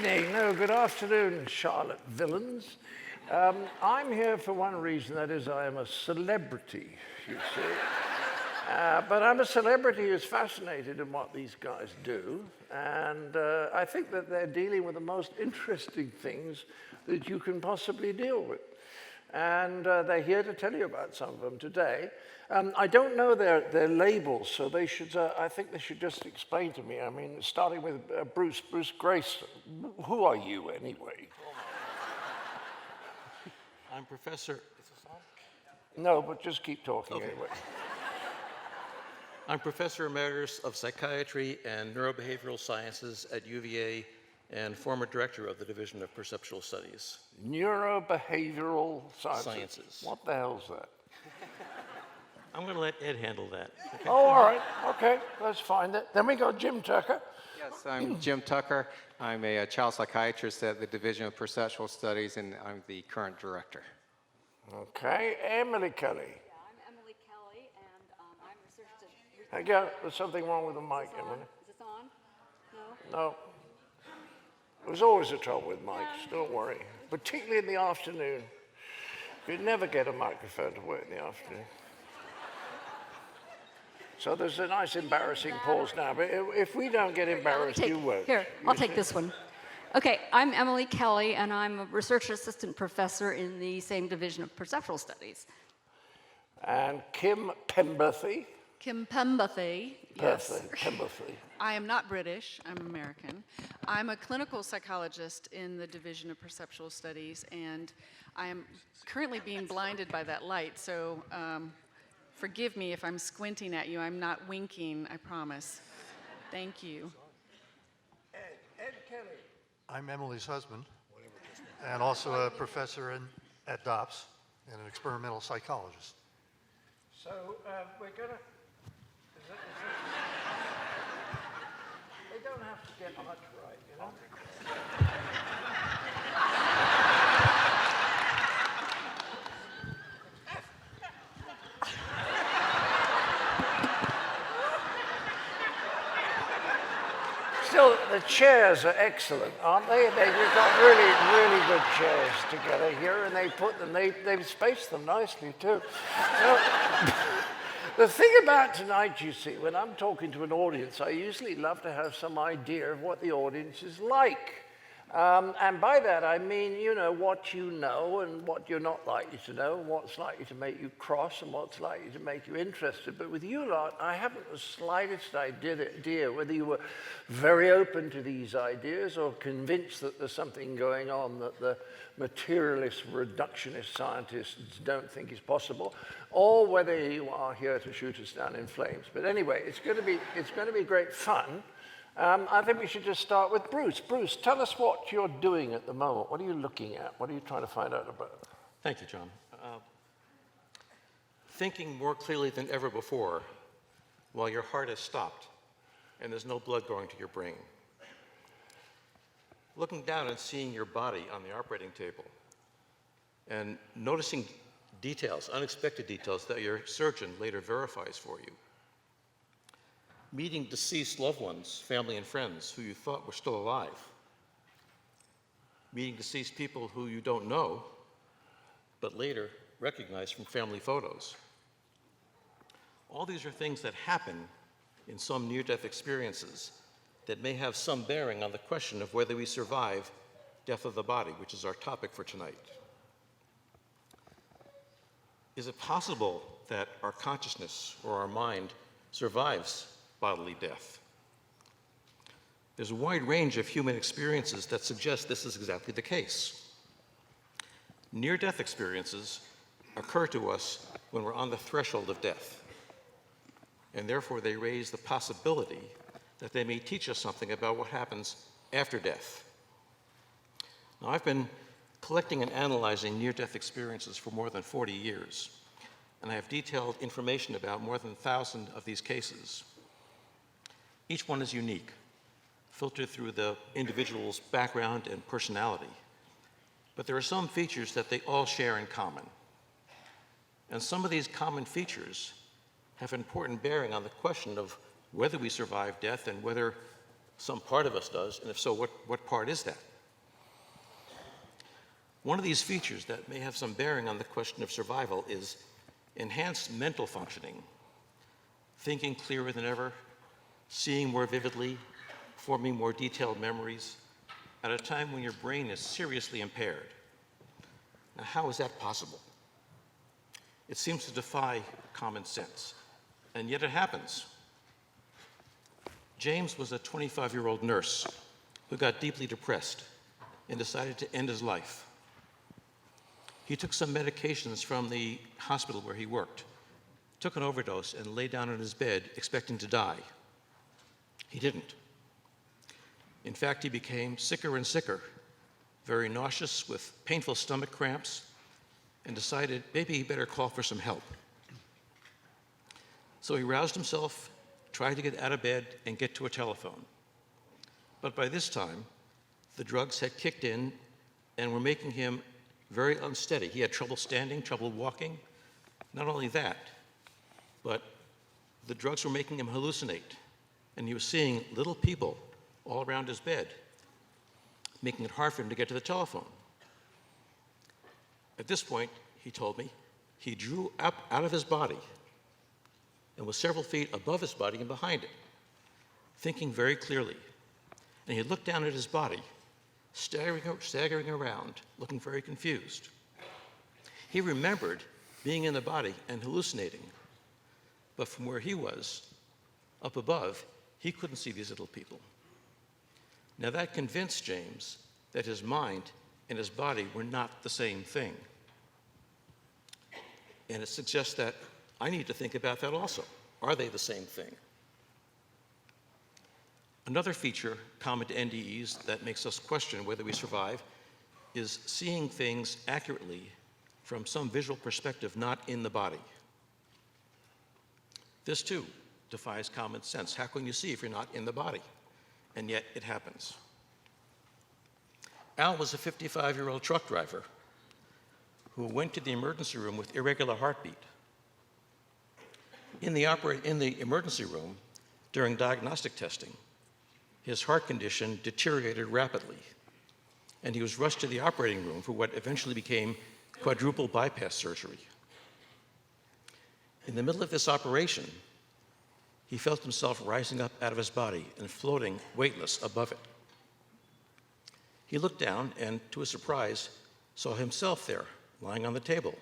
evening, no, good afternoon, Charlotte villains. I'm here for one reason, that is I am a celebrity, you see. But I'm a celebrity who's fascinated in what these guys do, and I think that they're dealing with the most interesting things that you can possibly deal with. And they're here to tell you about some of them today. I don't know their labels, so they should. I think they should just explain to me. I mean, starting with Bruce Greyson. Who are you, anyway? I'm Professor. Is this on? No, but just keep talking anyway. I'm Professor Emeritus of Psychiatry and Neurobehavioral Sciences at UVA and former director of the Division of Perceptual Studies. Neurobehavioral sciences. What the hell's that? I'm going to let Ed handle that. Okay. Oh, all right. Okay, let's find it. Then we got Jim Tucker. Yes, I'm Jim Tucker. I'm a child psychiatrist at the Division of Perceptual Studies, and I'm the current director. Okay, Emily Kelly. Yeah, I'm Emily Kelly, and I'm research. Hey, go. There's something wrong with the mic, Emily. Is this on? No? No. There's always a trouble with mics, don't worry. Particularly in the afternoon. You'd never get a microphone to work in the afternoon. So there's a nice embarrassing pause now, but if we don't get embarrassed, you won't. Here, I'll take this one. Okay, I'm Emily Kelly, and I'm a research assistant professor in the same division of perceptual studies. And Kim Penberthy. Kim Penberthy, yes. Penberthy. I am not British, I'm American. I'm a clinical psychologist in the Division of Perceptual Studies, and I am currently being blinded by that light, so forgive me if I'm squinting at you. I'm not winking, I promise. Thank you. Ed Kelly. I'm Emily's husband, and also a professor at DOPS and an experimental psychologist. So we're going to... They don't have to get much right, you know? Still, the chairs are excellent, aren't they? We've got really good chairs together here, and they've spaced them nicely too. The thing about tonight, you see, when I'm talking to an audience, I usually love to have some idea of what the audience is like. And by that, I mean, you know, what you know and what you're not likely to know, and what's likely to make you cross and what's likely to make you interested. But with you lot, I haven't the slightest idea whether you were very open to these ideas or convinced that there's something going on that the materialist, reductionist scientists don't think is possible, or whether you are here to shoot us down in flames. But anyway, it's going to be great fun. I think we should just start with Bruce. Bruce, tell us what you're doing at the moment. What are you looking at? What are you trying to find out about? Thank you, John. Thinking more clearly than ever before while your heart has stopped and there's no blood going to your brain. Looking down and seeing your body on the operating table and noticing details, unexpected details that your surgeon later verifies for you. Meeting deceased loved ones, family and friends who you thought were still alive. Meeting deceased people who you don't know, but later recognize from family photos. All these are things that happen in some near-death experiences that may have some bearing on the question of whether we survive death of the body, which is our topic for tonight. Is it possible that our consciousness or our mind survives bodily death? There's a wide range of human experiences that suggest this is exactly the case. Near-death experiences occur to us when we're on the threshold of death, and therefore they raise the possibility that they may teach us something about what happens after death. Now, I've been collecting and analyzing near-death experiences for more than 40 years, and I have detailed information about more than 1,000 of these cases. Each one is unique, filtered through the individual's background and personality. But there are some features that they all share in common. And some of these common features have important bearing on the question of whether we survive death and whether some part of us does, and if so, what part is that? One of these features that may have some bearing on the question of survival is enhanced mental functioning, thinking clearer than ever, seeing more vividly, forming more detailed memories, at a time when your brain is seriously impaired. Now, how is that possible? It seems to defy common sense, and yet it happens. James was a 25-year-old nurse who got deeply depressed and decided to end his life. He took some medications from the hospital where he worked, took an overdose, and lay down on his bed expecting to die. He didn't. In fact, he became sicker and sicker, very nauseous with painful stomach cramps, and decided maybe he better call for some help. So he roused himself, tried to get out of bed and get to a telephone. But by this time, the drugs had kicked in and were making him very unsteady. He had trouble standing, trouble walking. Not only that, but the drugs were making him hallucinate, and he was seeing little people all around his bed, making it hard for him to get to the telephone. At this point, he told me, he drew up out of his body and was several feet above his body and behind it, thinking very clearly. And he looked down at his body, staggering around, looking very confused. He remembered being in the body and hallucinating, but from where he was, up above, he couldn't see these little people. Now that convinced James that his mind and his body were not the same thing. And it suggests that I need to think about that also. Are they the same thing? Another feature common to NDEs that makes us question whether we survive is seeing things accurately from some visual perspective not in the body. This too defies common sense. How can you see if you're not in the body? And yet it happens. Al was a 55-year-old truck driver who went to the emergency room with irregular heartbeat. In the emergency room, during diagnostic testing, his heart condition deteriorated rapidly, and he was rushed to the operating room for what eventually became quadruple bypass surgery. In the middle of this operation, he felt himself rising up out of his body and floating weightless above it. He looked down and, to his surprise, saw himself there, lying on the table,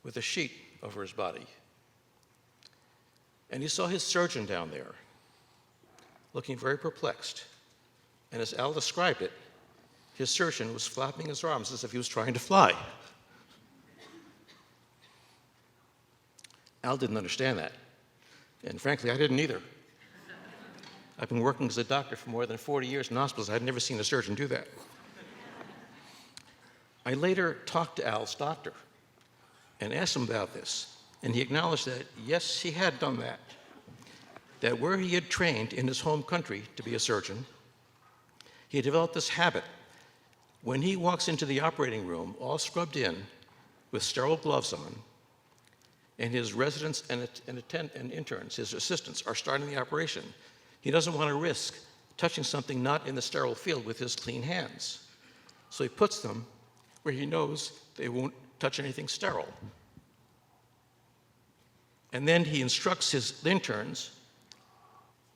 with a sheet over his body. And he saw his surgeon down there, looking very perplexed. And as Al described it, his surgeon was flapping his arms as if he was trying to fly. Al didn't understand that. And frankly, I didn't either. I've been working as a doctor for more than 40 years in hospitals. I'd never seen a surgeon do that. I later talked to Al's doctor and asked him about this, and he acknowledged that, yes, he had done that. That where he had trained in his home country to be a surgeon, he had developed this habit. When he walks into the operating room, all scrubbed in, with sterile gloves on, and his residents and interns, his assistants, are starting the operation, he doesn't want to risk touching something not in the sterile field with his clean hands. So he puts them where he knows they won't touch anything sterile. And then he instructs his interns,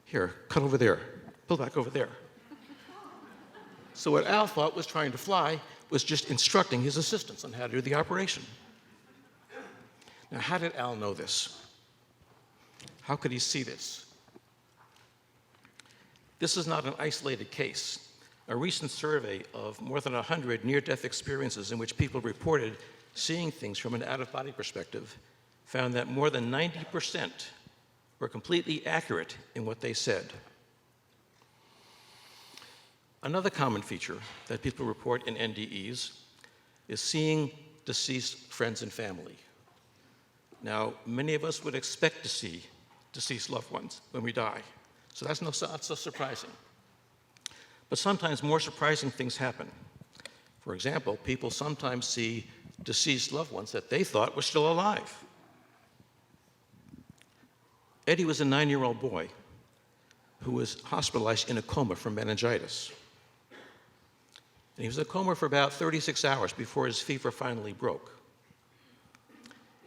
here, cut over there, pull back over there. So what Al thought was trying to fly was just instructing his assistants on how to do the operation. Now, how did Al know this? How could he see this? This is not an isolated case. A recent survey of more than 100 near-death experiences in which people reported seeing things from an out-of-body perspective found that more than 90% were completely accurate in what they said. Another common feature that people report in NDEs is seeing deceased friends and family. Now, many of us would expect to see deceased loved ones when we die, so that's not so surprising. But sometimes more surprising things happen. For example, people sometimes see deceased loved ones that they thought were still alive. Eddie was a 9-year-old boy who was hospitalized in a coma from meningitis. And he was in a coma for about 36 hours before his fever finally broke.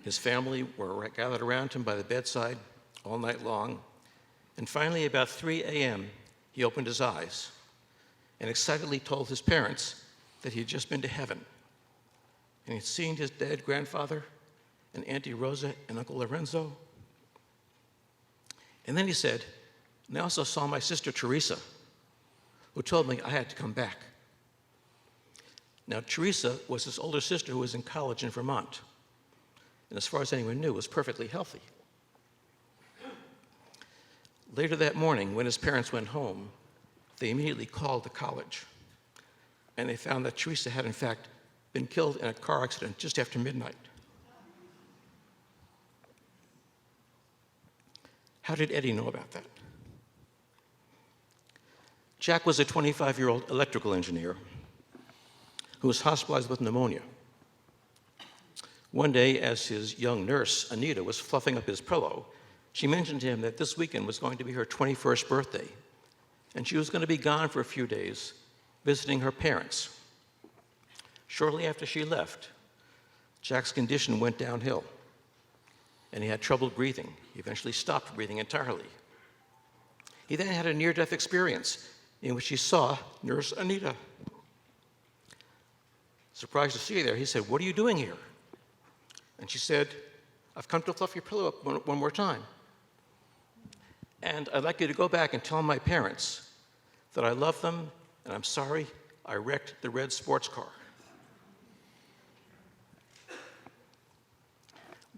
His family were gathered around him by the bedside all night long. And finally, about 3 a.m., he opened his eyes and excitedly told his parents that he had just been to heaven. And he'd seen his dead grandfather and Auntie Rosa and Uncle Lorenzo. And then he said, and I also saw my sister Teresa, who told me I had to come back. Now, Teresa was his older sister who was in college in Vermont, and as far as anyone knew, was perfectly healthy. Later that morning, when his parents went home, they immediately called the college, and they found that Teresa had, in fact, been killed in a car accident just after midnight. How did Eddie know about that? Jack was a 25-year-old electrical engineer who was hospitalized with pneumonia. One day, as his young nurse, Anita, was fluffing up his pillow, she mentioned to him that this weekend was going to be her 21st birthday, and she was going to be gone for a few days, visiting her parents. Shortly after she left, Jack's condition went downhill, and he had trouble breathing. He eventually stopped breathing entirely. He then had a near-death experience in which he saw Nurse Anita. Surprised to see her there, he said, "What are you doing here?" And she said, "I've come to fluff your pillow up one more time. And I'd like you to go back and tell my parents that I love them and I'm sorry I wrecked the red sports car."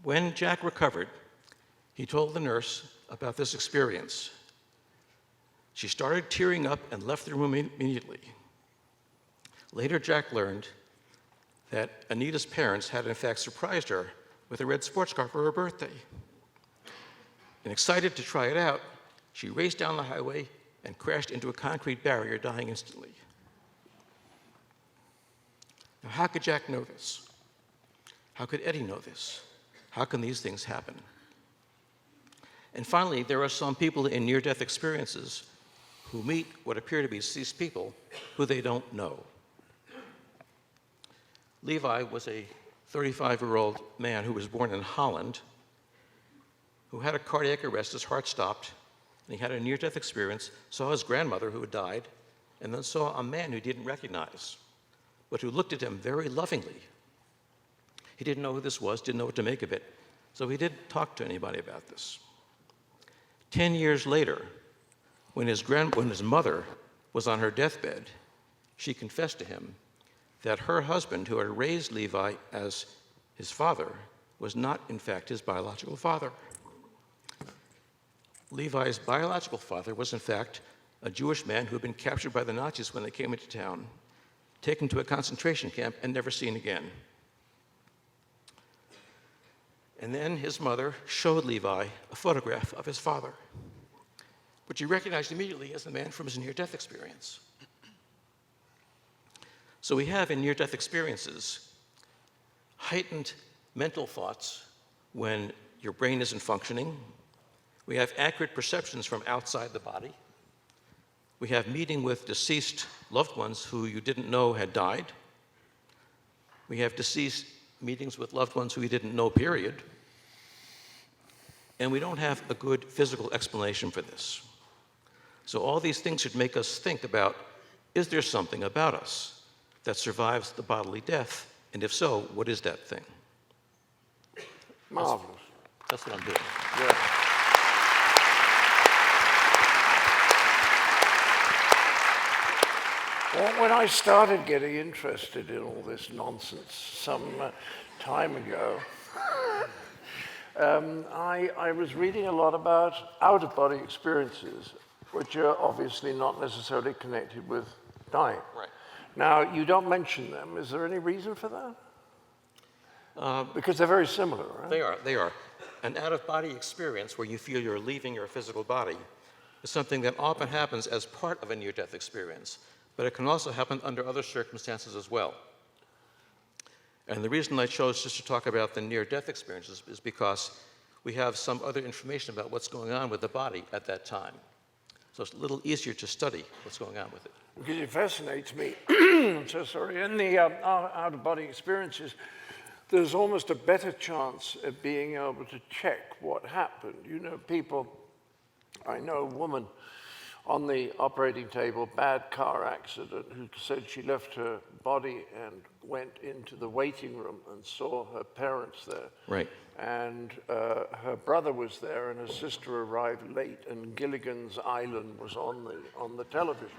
When Jack recovered, he told the nurse about this experience. She started tearing up and left the room immediately. Later, Jack learned that Anita's parents had in fact surprised her with a red sports car for her birthday. And excited to try it out, she raced down the highway and crashed into a concrete barrier, dying instantly. Now, how could Jack know this? How could Eddie know this? How can these things happen? And finally, there are some people in near-death experiences who meet what appear to be deceased people who they don't know. Levi was a 35-year-old man who was born in Holland, who had a cardiac arrest, his heart stopped, and he had a near-death experience, saw his grandmother who had died, and then saw a man who he didn't recognize, but who looked at him very lovingly. He didn't know who this was, didn't know what to make of it, so he didn't talk to anybody about this. 10 years later, when his mother was on her deathbed, she confessed to him that her husband, who had raised Levi as his father, was not, in fact, his biological father. Levi's biological father was, in fact, a Jewish man who had been captured by the Nazis when they came into town, taken to a concentration camp, and never seen again. And then his mother showed Levi a photograph of his father, which he recognized immediately as the man from his near-death experience. So we have in near-death experiences heightened mental thoughts when your brain isn't functioning. We have accurate perceptions from outside the body. We have meeting with deceased loved ones who you didn't know had died. We have deceased meetings with loved ones who we didn't know, period. And we don't have a good physical explanation for this. So all these things should make us think about, is there something about us that survives the bodily death? And if so, what is that thing? Marvelous. That's what I'm doing. Yeah. Well, when I started getting interested in all this nonsense some time ago, I was reading a lot about out-of-body experiences, which are obviously not necessarily connected with dying. Right. Now, you don't mention them. Is there any reason for that? Because they're very similar, right? They are. An out-of-body experience where you feel you're leaving your physical body is something that often happens as part of a near-death experience, but it can also happen under other circumstances as well. And the reason I chose just to talk about the near-death experiences is because we have some other information about what's going on with the body at that time. So it's a little easier to study what's going on with it. because it fascinates me. I'm so sorry. In the out-of-body experiences, there's almost a better chance of being able to check what happened. You know, people, I know a woman on the operating table, bad car accident, who said she left her body and went into the waiting room and saw her parents there. Right. And her brother was there, and her sister arrived late, and Gilligan's Island was on the television.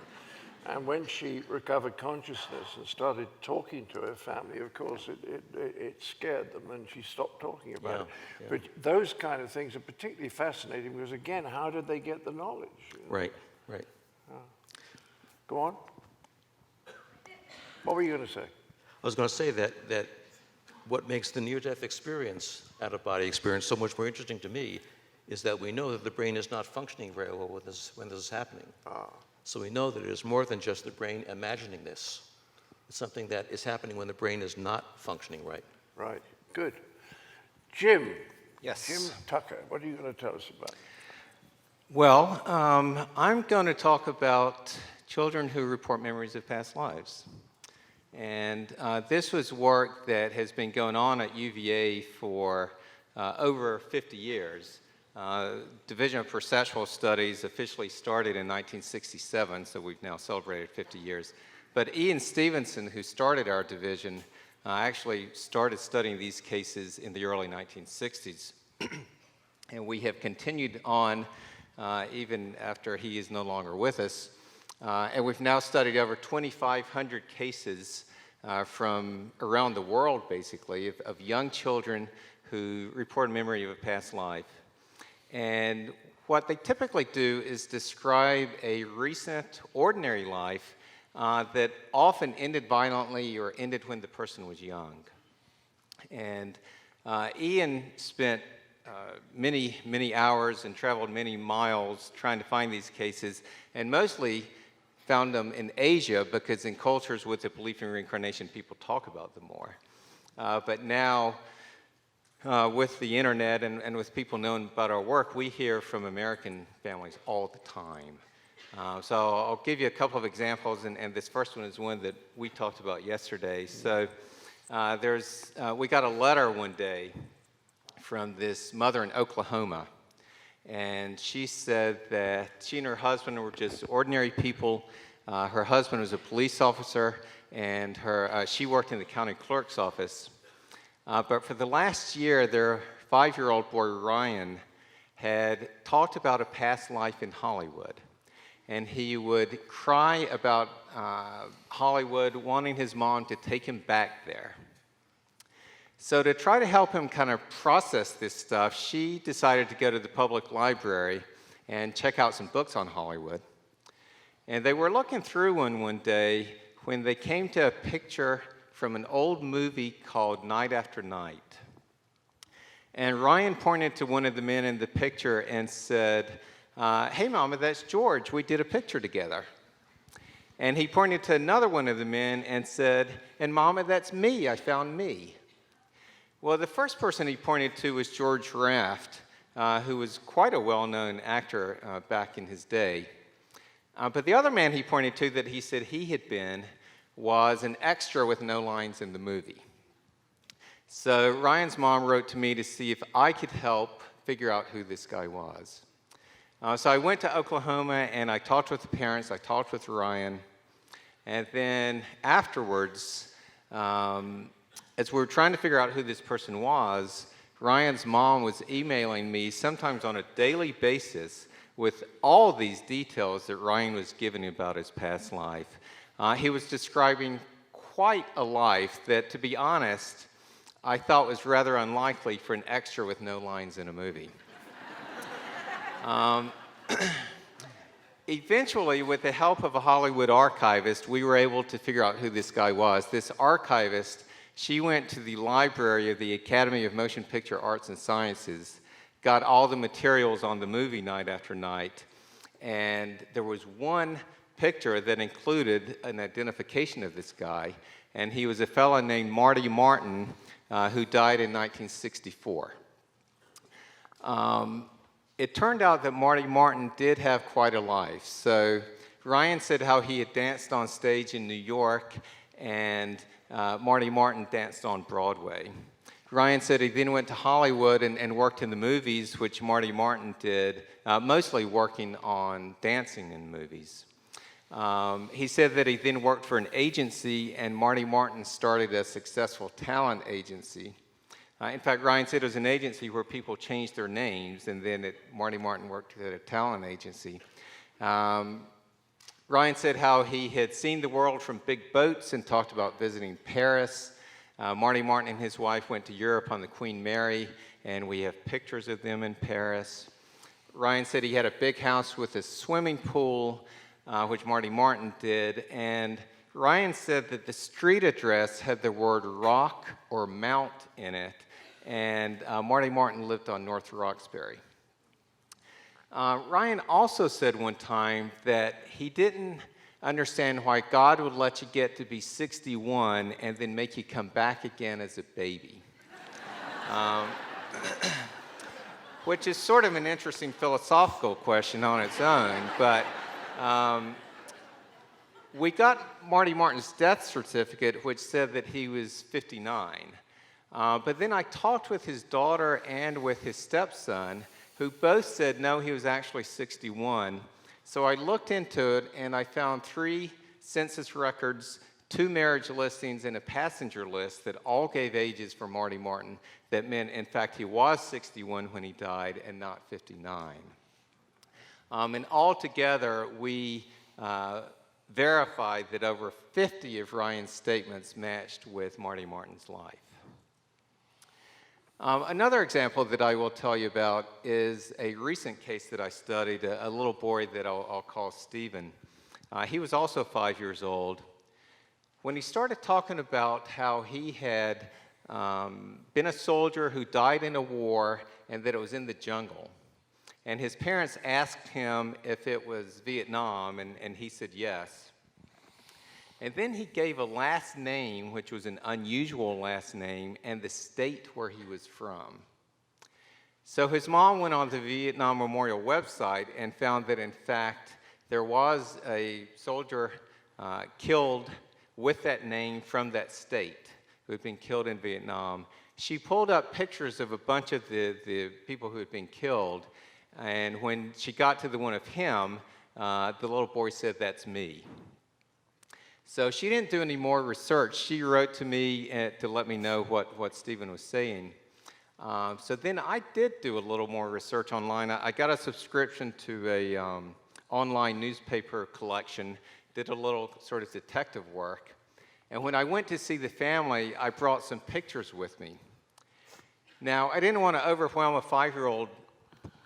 And when she recovered consciousness and started talking to her family, of course, it scared them, and she stopped talking about it. Yeah. But those kind of things are particularly fascinating because, again, how did they get the knowledge? You know? Right, right. Go on. What were you going to say? I was going to say that what makes the near-death experience, out-of-body experience, so much more interesting to me is that we know that the brain is not functioning very well when this is happening. So we know that it is more than just the brain imagining this. It's something that is happening when the brain is not functioning right. Right. Good. Jim. Yes. Jim Tucker, what are you going to tell us about? Well, I'm going to talk about children who report memories of past lives. And this was work that has been going on at UVA for over 50 years. Division of Perceptual Studies officially started in 1967, so we've now celebrated 50 years. But Ian Stevenson, who started our division, actually started studying these cases in the early 1960s. And we have continued on even after he is no longer with us. And we've now studied over 2,500 cases from around the world, basically, of young children who report a memory of a past life. And what they typically do is describe a recent, ordinary life that often ended violently or ended when the person was young. And Ian spent many, many hours and traveled many miles trying to find these cases, and mostly found them in Asia because in cultures with a belief in reincarnation, people talk about them more. But now, with the internet and with people knowing about our work, we hear from American families all the time. So I'll give you a couple of examples, and this first one is one that we talked about yesterday. So we got a letter one day from this mother in Oklahoma, and she said that she and her husband were just ordinary people. Her husband was a police officer, and she worked in the county clerk's office. But for the last year, their 5-year-old boy, Ryan, had talked about a past life in Hollywood. And he would cry about Hollywood, wanting his mom to take him back there. So to try to help him kind of process this stuff, she decided to go to the public library and check out some books on Hollywood. And they were looking through one day when they came to a picture from an old movie called Night After Night. And Ryan pointed to one of the men in the picture and said, "Hey, Mama, that's George. We did a picture together." And he pointed to another one of the men and said, "And Mama, that's me. I found me." Well, the first person he pointed to was George Raft, who was quite a well-known actor back in his day. But the other man he pointed to that he said he had been was an extra with no lines in the movie. So Ryan's mom wrote to me to see if I could help figure out who this guy was. So I went to Oklahoma and I talked with the parents, I talked with Ryan, and then afterwards, as we were trying to figure out who this person was, Ryan's mom was emailing me sometimes on a daily basis with all these details that Ryan was giving about his past life. He was describing quite a life that, to be honest, I thought was rather unlikely for an extra with no lines in a movie. Eventually, with the help of a Hollywood archivist, we were able to figure out who this guy was. This archivist, she went to the library of the Academy of Motion Picture Arts and Sciences, got all the materials on the movie Night After Night, and there was one picture that included an identification of this guy, and he was a fellow named Marty Martin, who died in 1964. It turned out that Marty Martin did have quite a life. So Ryan said how he had danced on stage in New York, and Marty Martin danced on Broadway. Ryan said he then went to Hollywood and worked in the movies, which Marty Martin did, mostly working on dancing in movies. He said that he then worked for an agency, and Marty Martin started a successful talent agency. In fact, Ryan said it was an agency where people changed their names, and then Marty Martin worked at a talent agency. Ryan said how he had seen the world from big boats and talked about visiting Paris. Marty Martin and his wife went to Europe on the Queen Mary, and we have pictures of them in Paris. Ryan said he had a big house with a swimming pool, which Marty Martin did, and Ryan said that the street address had the word rock or mount in it, and Marty Martin lived on North Roxbury. Ryan also said one time that he didn't understand why God would let you get to be 61 and then make you come back again as a baby. Which is sort of an interesting philosophical question on its own, but we got Marty Martin's death certificate, which said that he was 59. But then I talked with his daughter and with his stepson, who both said no, he was actually 61. So I looked into it, and I found 3 census records, 2 marriage listings, and a passenger list that all gave ages for Marty Martin that meant, in fact, he was 61 when he died and not 59. And altogether, we verified that over 50 of Ryan's statements matched with Marty Martin's life. Another example that I will tell you about is a recent case that I studied, a little boy that I'll call Stephen. He was also 5 years old. When he started talking about how he had been a soldier who died in a war and that it was in the jungle, and his parents asked him if it was Vietnam, and he said yes. And then he gave a last name, which was an unusual last name, and the state where he was from. So his mom went on the Vietnam Memorial website and found that, in fact, there was a soldier killed with that name from that state who had been killed in Vietnam. She pulled up pictures of a bunch of the people who had been killed, and when she got to the one of him, the little boy said, "That's me." So she didn't do any more research. She wrote to me to let me know what Stephen was saying. So then I did do a little more research online. I got a subscription to a online newspaper collection, did a little sort of detective work. And when I went to see the family, I brought some pictures with me. Now, I didn't want to overwhelm a 5-year-old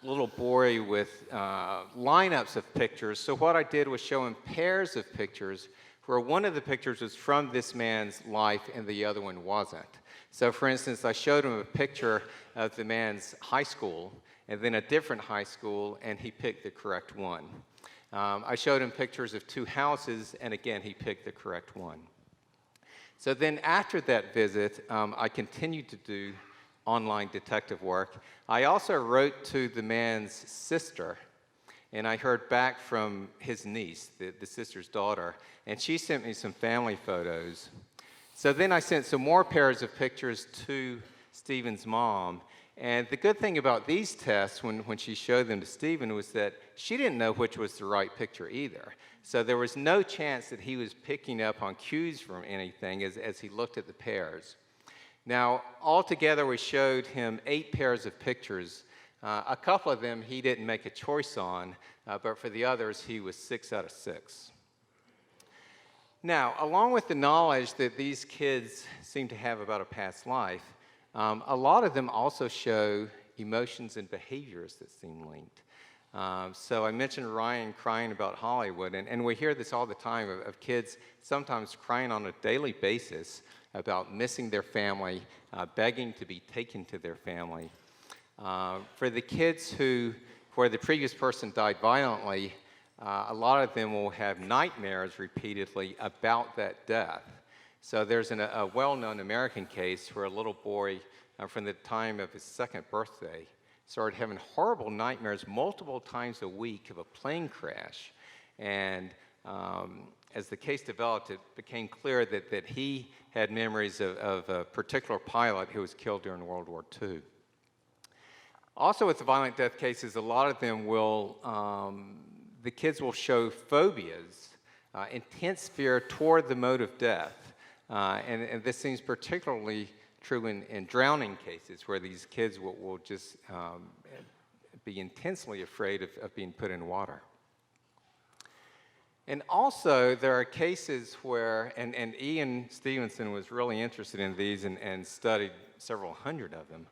little boy with lineups of pictures, so what I did was show him pairs of pictures where one of the pictures was from this man's life and the other one wasn't. So for instance, I showed him a picture of the man's high school and then a different high school, and he picked the correct one. I showed him pictures of 2 houses, and again, he picked the correct one. So then after that visit, I continued to do online detective work. I also wrote to the man's sister, and I heard back from his niece, the sister's daughter, and she sent me some family photos. So then I sent some more pairs of pictures to Stephen's mom, and the good thing about these tests, when she showed them to Stephen, was that she didn't know which was the right picture either. So there was no chance that he was picking up on cues from anything as he looked at the pairs. Now, altogether, we showed him 8 pairs of pictures. A couple of them he didn't make a choice on, but for the others, he was 6 out of 6. Now, along with the knowledge that these kids seem to have about a past life, a lot of them also show emotions and behaviors that seem linked. So I mentioned Ryan crying about Hollywood, and we hear this all the time of kids sometimes crying on a daily basis about missing their family, begging to be taken to their family. For the kids where the previous person died violently, a lot of them will have nightmares repeatedly about that death. So there's a well-known American case where a little boy, from the time of his 2nd birthday, started having horrible nightmares multiple times a week of a plane crash. And as the case developed, it became clear that he had memories of a particular pilot who was killed during World War II. Also with the violent death cases, a lot of them will, the kids will show phobias, intense fear toward the mode of death. And this seems particularly true in drowning cases, where these kids will just be intensely afraid of being put in water. And also, there are cases where, and Ian Stevenson was really interested in these and studied several hundred of them.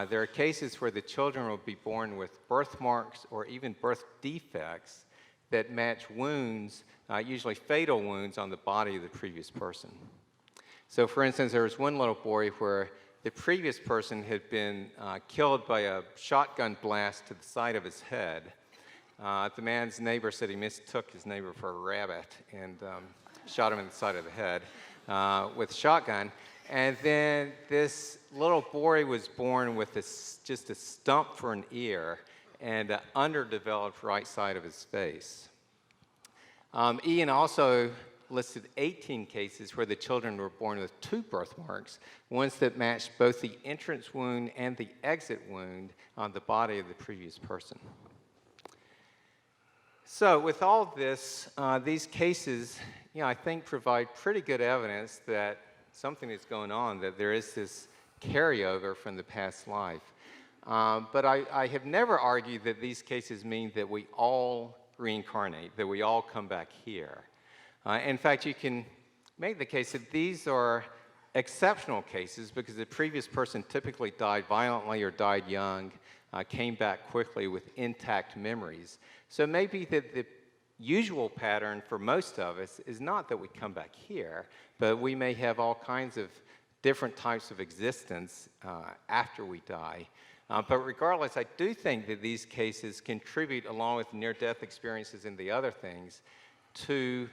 There are cases where the children will be born with birthmarks or even birth defects that match wounds, usually fatal wounds, on the body of the previous person. So for instance, there was one little boy where the previous person had been killed by a shotgun blast to the side of his head. The man's neighbor said he mistook his neighbor for a rabbit and shot him in the side of the head with a shotgun. And then this little boy was born with just a stump for an ear and an underdeveloped right side of his face. Ian also listed 18 cases where the children were born with 2 birthmarks, ones that matched both the entrance wound and the exit wound on the body of the previous person. So with all this, these cases, I think provide pretty good evidence that something is going on, that there is this carryover from the past life. But I have never argued that these cases mean that we all reincarnate, that we all come back here. In fact, you can make the case that these are exceptional cases because the previous person typically died violently or died young, came back quickly with intact memories. So maybe the usual pattern for most of us is not that we come back here, but we may have all kinds of different types of existence after we die. But regardless, I do think that these cases contribute, along with near-death experiences and the other things, to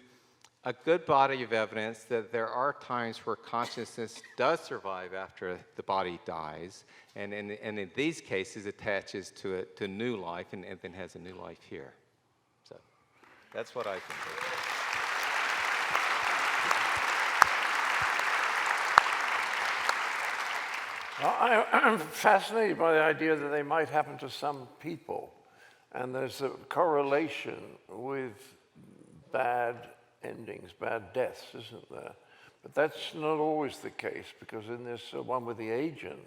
a good body of evidence that there are times where consciousness does survive after the body dies, and in these cases attaches to new life and then has a new life here. So that's what I think. Well, I'm fascinated by the idea that they might happen to some people, and there's a correlation with bad endings, bad deaths, isn't there? But that's not always the case, because in this one with the agent,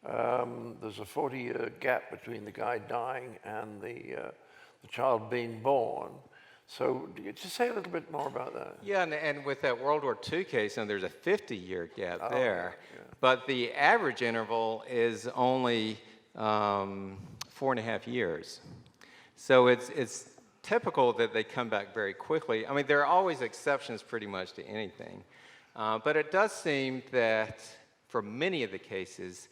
there's a 40-year gap between the guy dying and the child being born. So just say a little bit more about that. Yeah, and with that World War II case, there's a 50-year gap there. Yeah. But the average interval is only 4.5 years. So it's typical that they come back very quickly. I mean, there are always exceptions pretty much to anything. But it does seem that for many of the cases,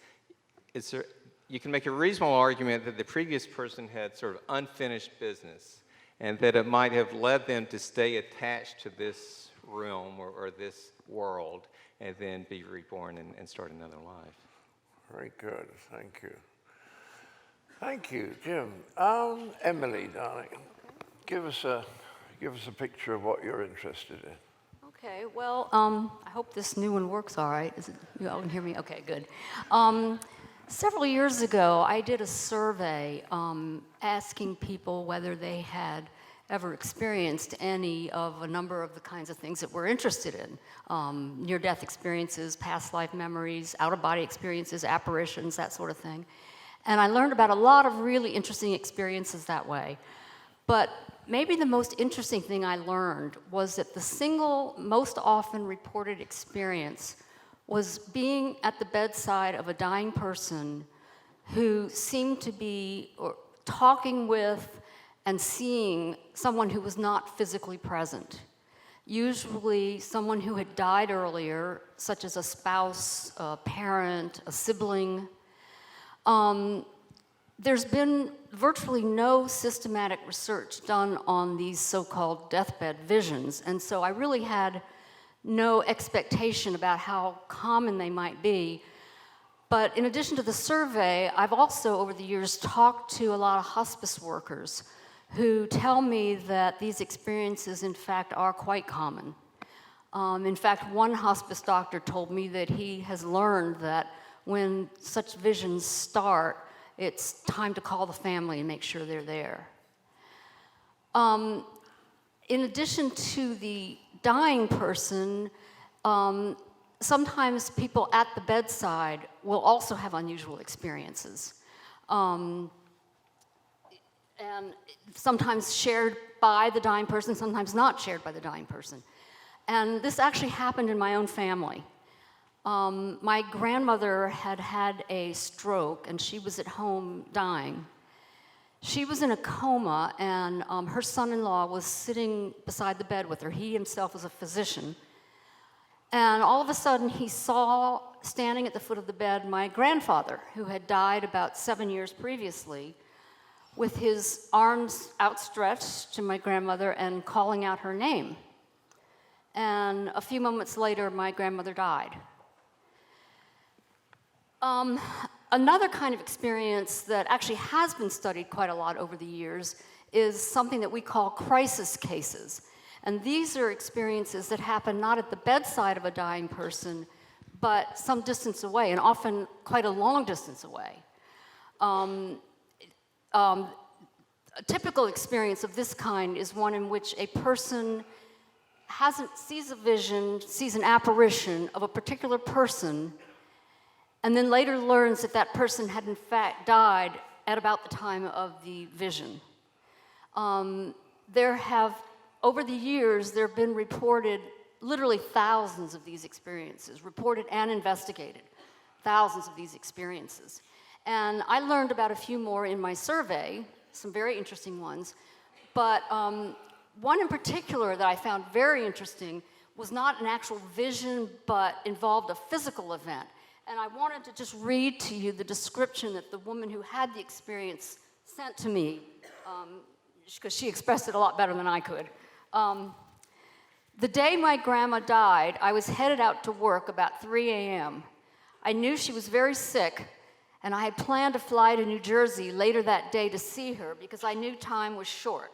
you can make a reasonable argument that the previous person had sort of unfinished business, and that it might have led them to stay attached to this realm or this world and then be reborn and start another life. Very good, thank you. Thank you, Jim. Emily, darling, give us a picture of what you're interested in. Okay, well, I hope this new one works all right. You all can hear me? Okay, good. Several years ago, I did a survey asking people whether they had ever experienced any of a number of the kinds of things that we're interested in. Near-death experiences, past life memories, out-of-body experiences, apparitions, that sort of thing. And I learned about a lot of really interesting experiences that way. But maybe the most interesting thing I learned was that the single most often reported experience was being at the bedside of a dying person who seemed to be talking with and seeing someone who was not physically present. Usually someone who had died earlier, such as a spouse, a parent, a sibling. There's been virtually no systematic research done on these so-called deathbed visions, and so I really had no expectation about how common they might be. But in addition to the survey, I've also, over the years, talked to a lot of hospice workers who tell me that these experiences, in fact, are quite common. In fact, one hospice doctor told me that he has learned that when such visions start, it's time to call the family and make sure they're there. In addition to the dying person, sometimes people at the bedside will also have unusual experiences. And sometimes shared by the dying person, sometimes not shared by the dying person. And this actually happened in my own family. My grandmother had had a stroke, and she was at home dying. She was in a coma, and her son-in-law was sitting beside the bed with her. He himself was a physician. And all of a sudden, he saw, standing at the foot of the bed, my grandfather, who had died about 7 years previously, with his arms outstretched to my grandmother and calling out her name. And a few moments later, my grandmother died. Another kind of experience that actually has been studied quite a lot over the years is something that we call crisis cases. And these are experiences that happen not at the bedside of a dying person, but some distance away, and often quite a long distance away. A typical experience of this kind is one in which a person sees a vision, sees an apparition of a particular person, and then later learns that that person had in fact died at about the time of the vision. Over the years, there have been reported literally thousands of these experiences, reported and investigated, thousands of these experiences. And I learned about a few more in my survey, some very interesting ones, but one in particular that I found very interesting was not an actual vision, but involved a physical event. And I wanted to just read to you the description that the woman who had the experience sent to me, because she expressed it a lot better than I could. The day my grandma died, I was headed out to work about 3 a.m. I knew she was very sick, and I had planned to fly to New Jersey later that day to see her because I knew time was short.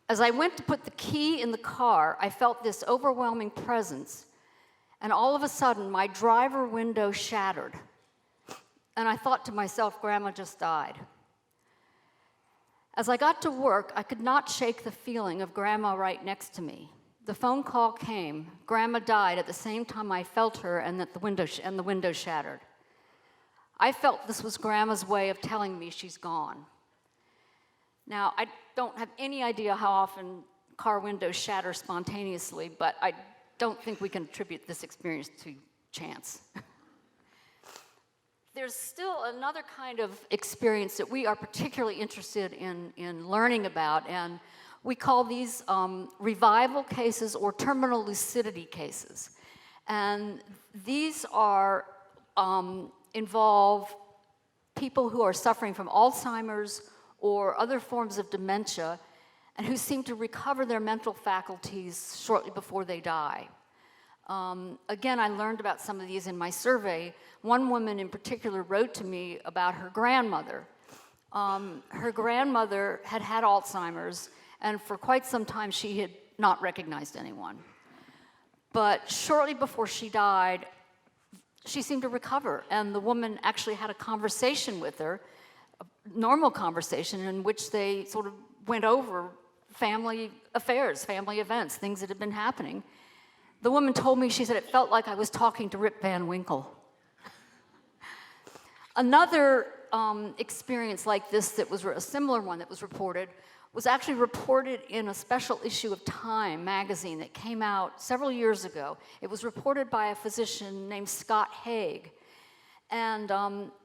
As I went to put the key in the car, I felt this overwhelming presence, and all of a sudden, my driver window shattered. And I thought to myself, Grandma just died. As I got to work, I could not shake the feeling of Grandma right next to me. The phone call came. Grandma died at the same time I felt her, and that the window shattered. I felt this was Grandma's way of telling me she's gone. Now, I don't have any idea how often car windows shatter spontaneously, but I don't think we can attribute this experience to chance. There's still another kind of experience that we are particularly interested in learning about, and we call these revival cases or terminal lucidity cases. And these are involve people who are suffering from Alzheimer's or other forms of dementia and who seem to recover their mental faculties shortly before they die. Again, I learned about some of these in my survey. One woman in particular wrote to me about her grandmother. Her grandmother had had Alzheimer's, and for quite some time she had not recognized anyone. But shortly before she died, she seemed to recover, and the woman actually had a conversation with her, a normal conversation in which they sort of went over family affairs, family events, things that had been happening. The woman told me, she said, it felt like I was talking to Rip Van Winkle. Another experience like this that was a similar one that was reported was actually reported in a special issue of Time magazine that came out several years ago. It was reported by a physician named Scott Haig. And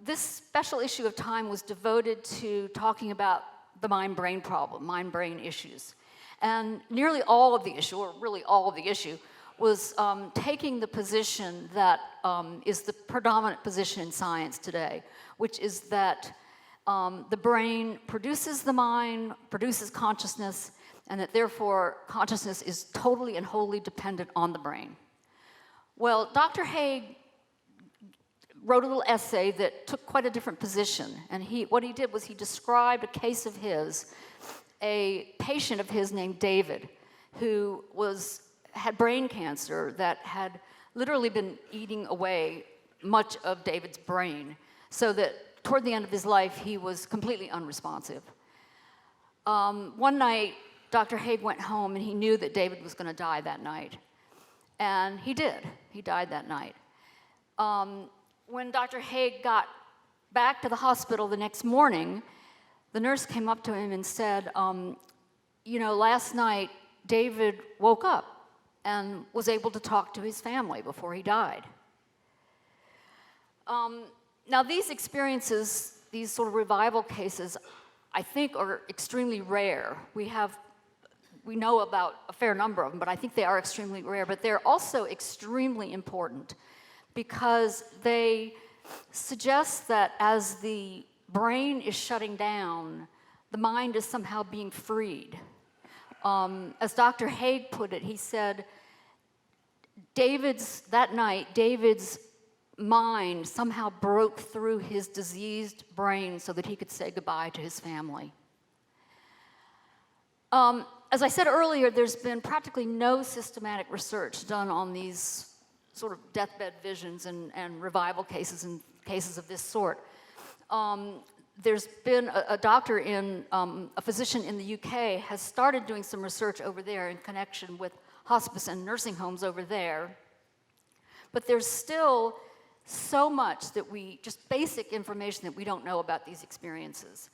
this special issue of Time was devoted to talking about the mind-brain problem, mind-brain issues. And nearly all of the issue, or really all of the issue, was taking the position that is the predominant position in science today, which is that the brain produces the mind, produces consciousness, and that therefore consciousness is totally and wholly dependent on the brain. Well, Dr. Haig wrote a little essay that took quite a different position. And what he did was he described a case of his, a patient of his named David, who had brain cancer that had literally been eating away much of David's brain, so that toward the end of his life, he was completely unresponsive. One night, Dr. Haig went home, and he knew that David was going to die that night. And he did. He died that night. When Dr. Haig got back to the hospital the next morning, the nurse came up to him and said, last night David woke up and was able to talk to his family before he died. Now these experiences, these sort of revival cases, I think are extremely rare. We know about a fair number of them, but I think they are extremely rare. But they're also extremely important because they suggest that as the brain is shutting down, the mind is somehow being freed. As Dr. Haig put it, he said, that night, David's mind somehow broke through his diseased brain so that he could say goodbye to his family. As I said earlier, there's been practically no systematic research done on these sort of deathbed visions and revival cases and cases of this sort. There's been a physician in the UK has started doing some research over there in connection with hospice and nursing homes over there. But there's still so much just basic information that we don't know about these experiences.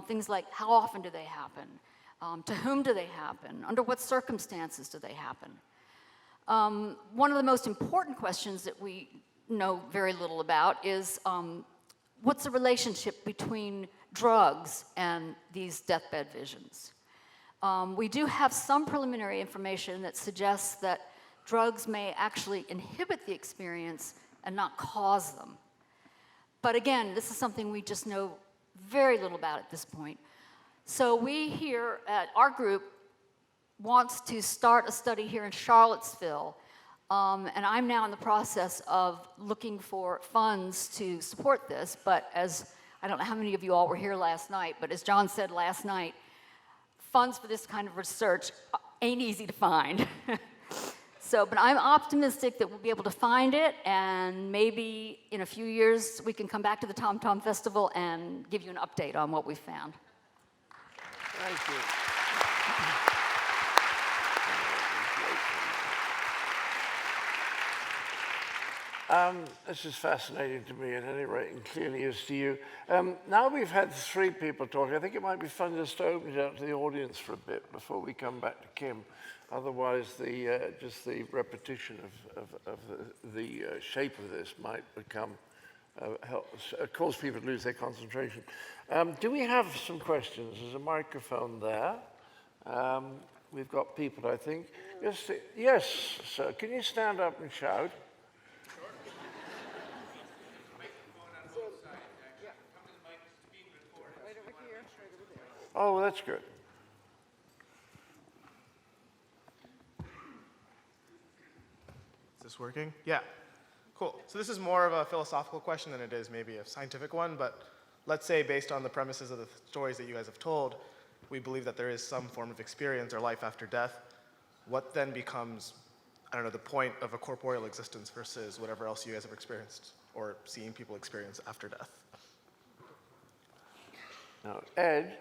Things like how often do they happen? To whom do they happen? Under what circumstances do they happen? One of the most important questions that we know very little about is what's the relationship between drugs and these deathbed visions? We do have some preliminary information that suggests that drugs may actually inhibit the experience and not cause them. But again, this is something we just know very little about at this point. So we here at our group wants to start a study here in Charlottesville, and I'm now in the process of looking for funds to support this, but I don't know how many of you all were here last night, but as John said last night, funds for this kind of research ain't easy to find. But I'm optimistic that we'll be able to find it, and maybe in a few years we can come back to the Tom Tom Festival and give you an update on what we found. Thank you. This is fascinating to me at any rate, and clearly is to you. Now we've had three people talk. I think it might be fun just to open it up to the audience for a bit before we come back to Kim. Otherwise, just the repetition of the shape of this might become cause people to lose their concentration. Do we have some questions? There's a microphone there. We've got people, I think. Yes, sir. Can you stand up and shout? Oh, that's good. Is this working? Yeah. Cool. So this is more of a philosophical question than it is maybe a scientific one, but let's say based on the premises of the stories that you guys have told, we believe that there is some form of experience or life after death. What then becomes, the point of a corporeal existence versus whatever else you guys have experienced or seen people experience after death? Now, Ed,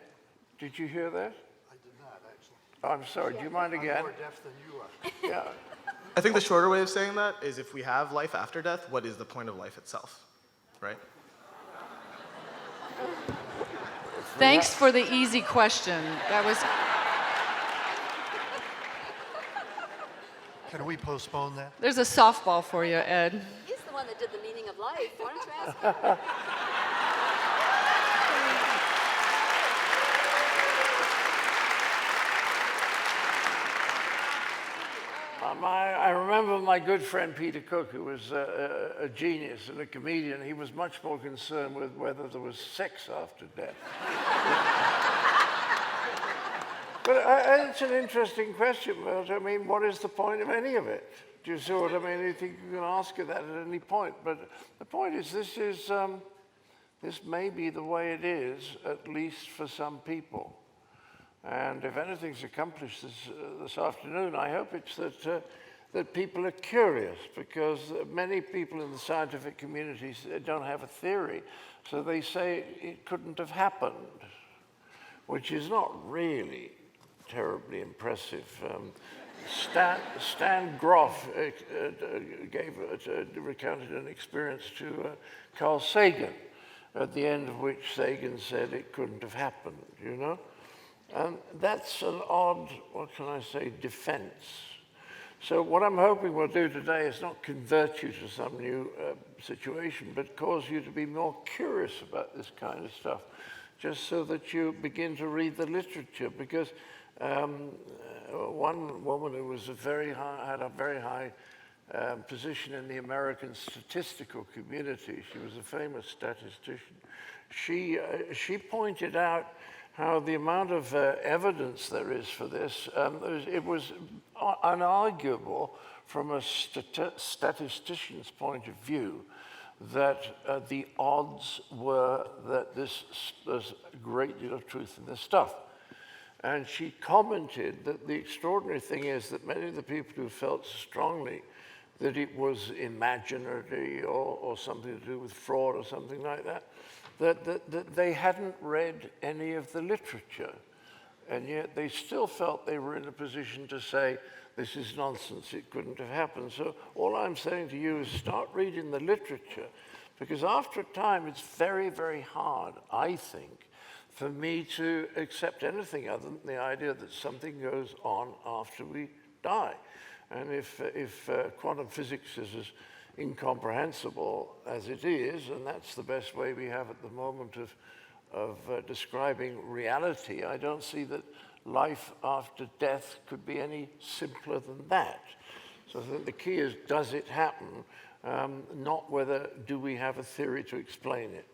did you hear that? I did not, actually. Oh, I'm sorry. Do you mind again? I'm more deaf than you are. Yeah. I think the shorter way of saying that is if we have life after death, what is the point of life itself, right? Thanks for the easy question. That was. Can we postpone that? There's a softball for you, Ed. He's the one that did the meaning of life. Why don't you ask him? I remember my good friend Peter Cook, who was a genius and a comedian. He was much more concerned with whether there was sex after death. But it's an interesting question, but I mean, what is the point of any of it? Do you see what I mean? You think you can ask her that at any point. But the point is, this may be the way it is, at least for some people. And if anything's accomplished this afternoon, I hope it's that people are curious, because many people in the scientific communities don't have a theory, so they say it couldn't have happened, which is not really terribly impressive. Stan Groff recounted an experience to Carl Sagan, at the end of which Sagan said it couldn't have happened, you know? And that's an odd, what can I say, defense. So what I'm hoping we'll do today is not convert you to some new situation, but cause you to be more curious about this kind of stuff, just so that you begin to read the literature. Because one woman who was had a very high position in the American statistical community, she was a famous statistician, she pointed out how the amount of evidence there is for this, it was unarguable from a statistician's point of view that the odds were that there's a great deal of truth in this stuff. And she commented that the extraordinary thing is that many of the people who felt strongly that it was imaginary or something to do with fraud or something like that, that they hadn't read any of the literature, and yet they still felt they were in a position to say, this is nonsense, it couldn't have happened. So all I'm saying to you is start reading the literature, because after a time it's very, very hard, I think, for me to accept anything other than the idea that something goes on after we die. And if quantum physics is as incomprehensible as it is, and that's the best way we have at the moment of describing reality, I don't see that life after death could be any simpler than that. So I think the key is, does it happen? Not whether do we have a theory to explain it.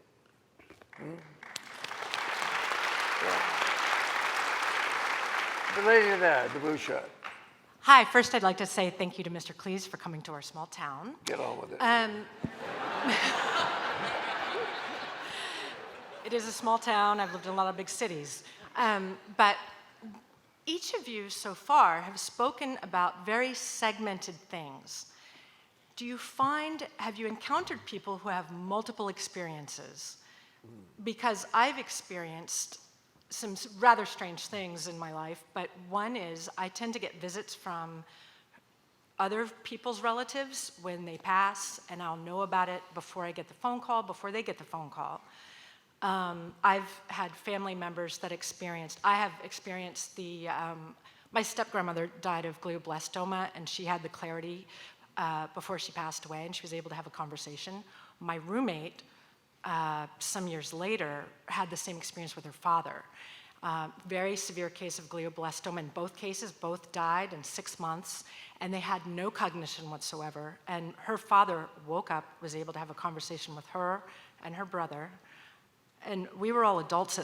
Yeah. The lady there, the blue shirt. Hi, first I'd like to say thank you to Mr. Cleese for coming to our small town. Get on with it. It is a small town. I've lived in a lot of big cities. But each of you so far have spoken about very segmented things. Have you encountered people who have multiple experiences? Because I've experienced some rather strange things in my life, but one is I tend to get visits from other people's relatives when they pass, and I'll know about it before I get the phone call, before they get the phone call. I've had family members that I have experienced my step-grandmother died of glioblastoma, and she had the clarity before she passed away, and she was able to have a conversation. My roommate, some years later, had the same experience with her father. Very severe case of glioblastoma. In both cases, both died in 6 months, and they had no cognition whatsoever. And her father woke up, was able to have a conversation with her and her brother. And we were all adults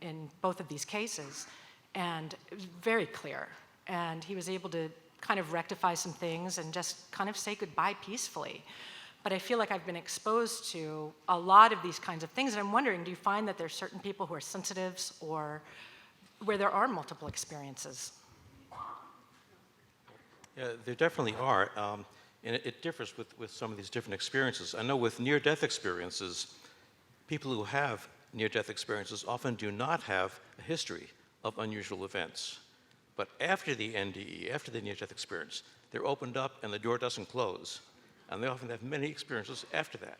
in both of these cases, and it was very clear. And he was able to kind of rectify some things and just kind of say goodbye peacefully. But I feel like I've been exposed to a lot of these kinds of things, and I'm wondering, do you find that there's certain people who are sensitives or where there are multiple experiences? Yeah, there definitely are, and it differs with some of these different experiences. I know with near-death experiences, people who have near-death experiences often do not have a history of unusual events. But after the NDE, after the near-death experience, they're opened up and the door doesn't close. And they often have many experiences after that.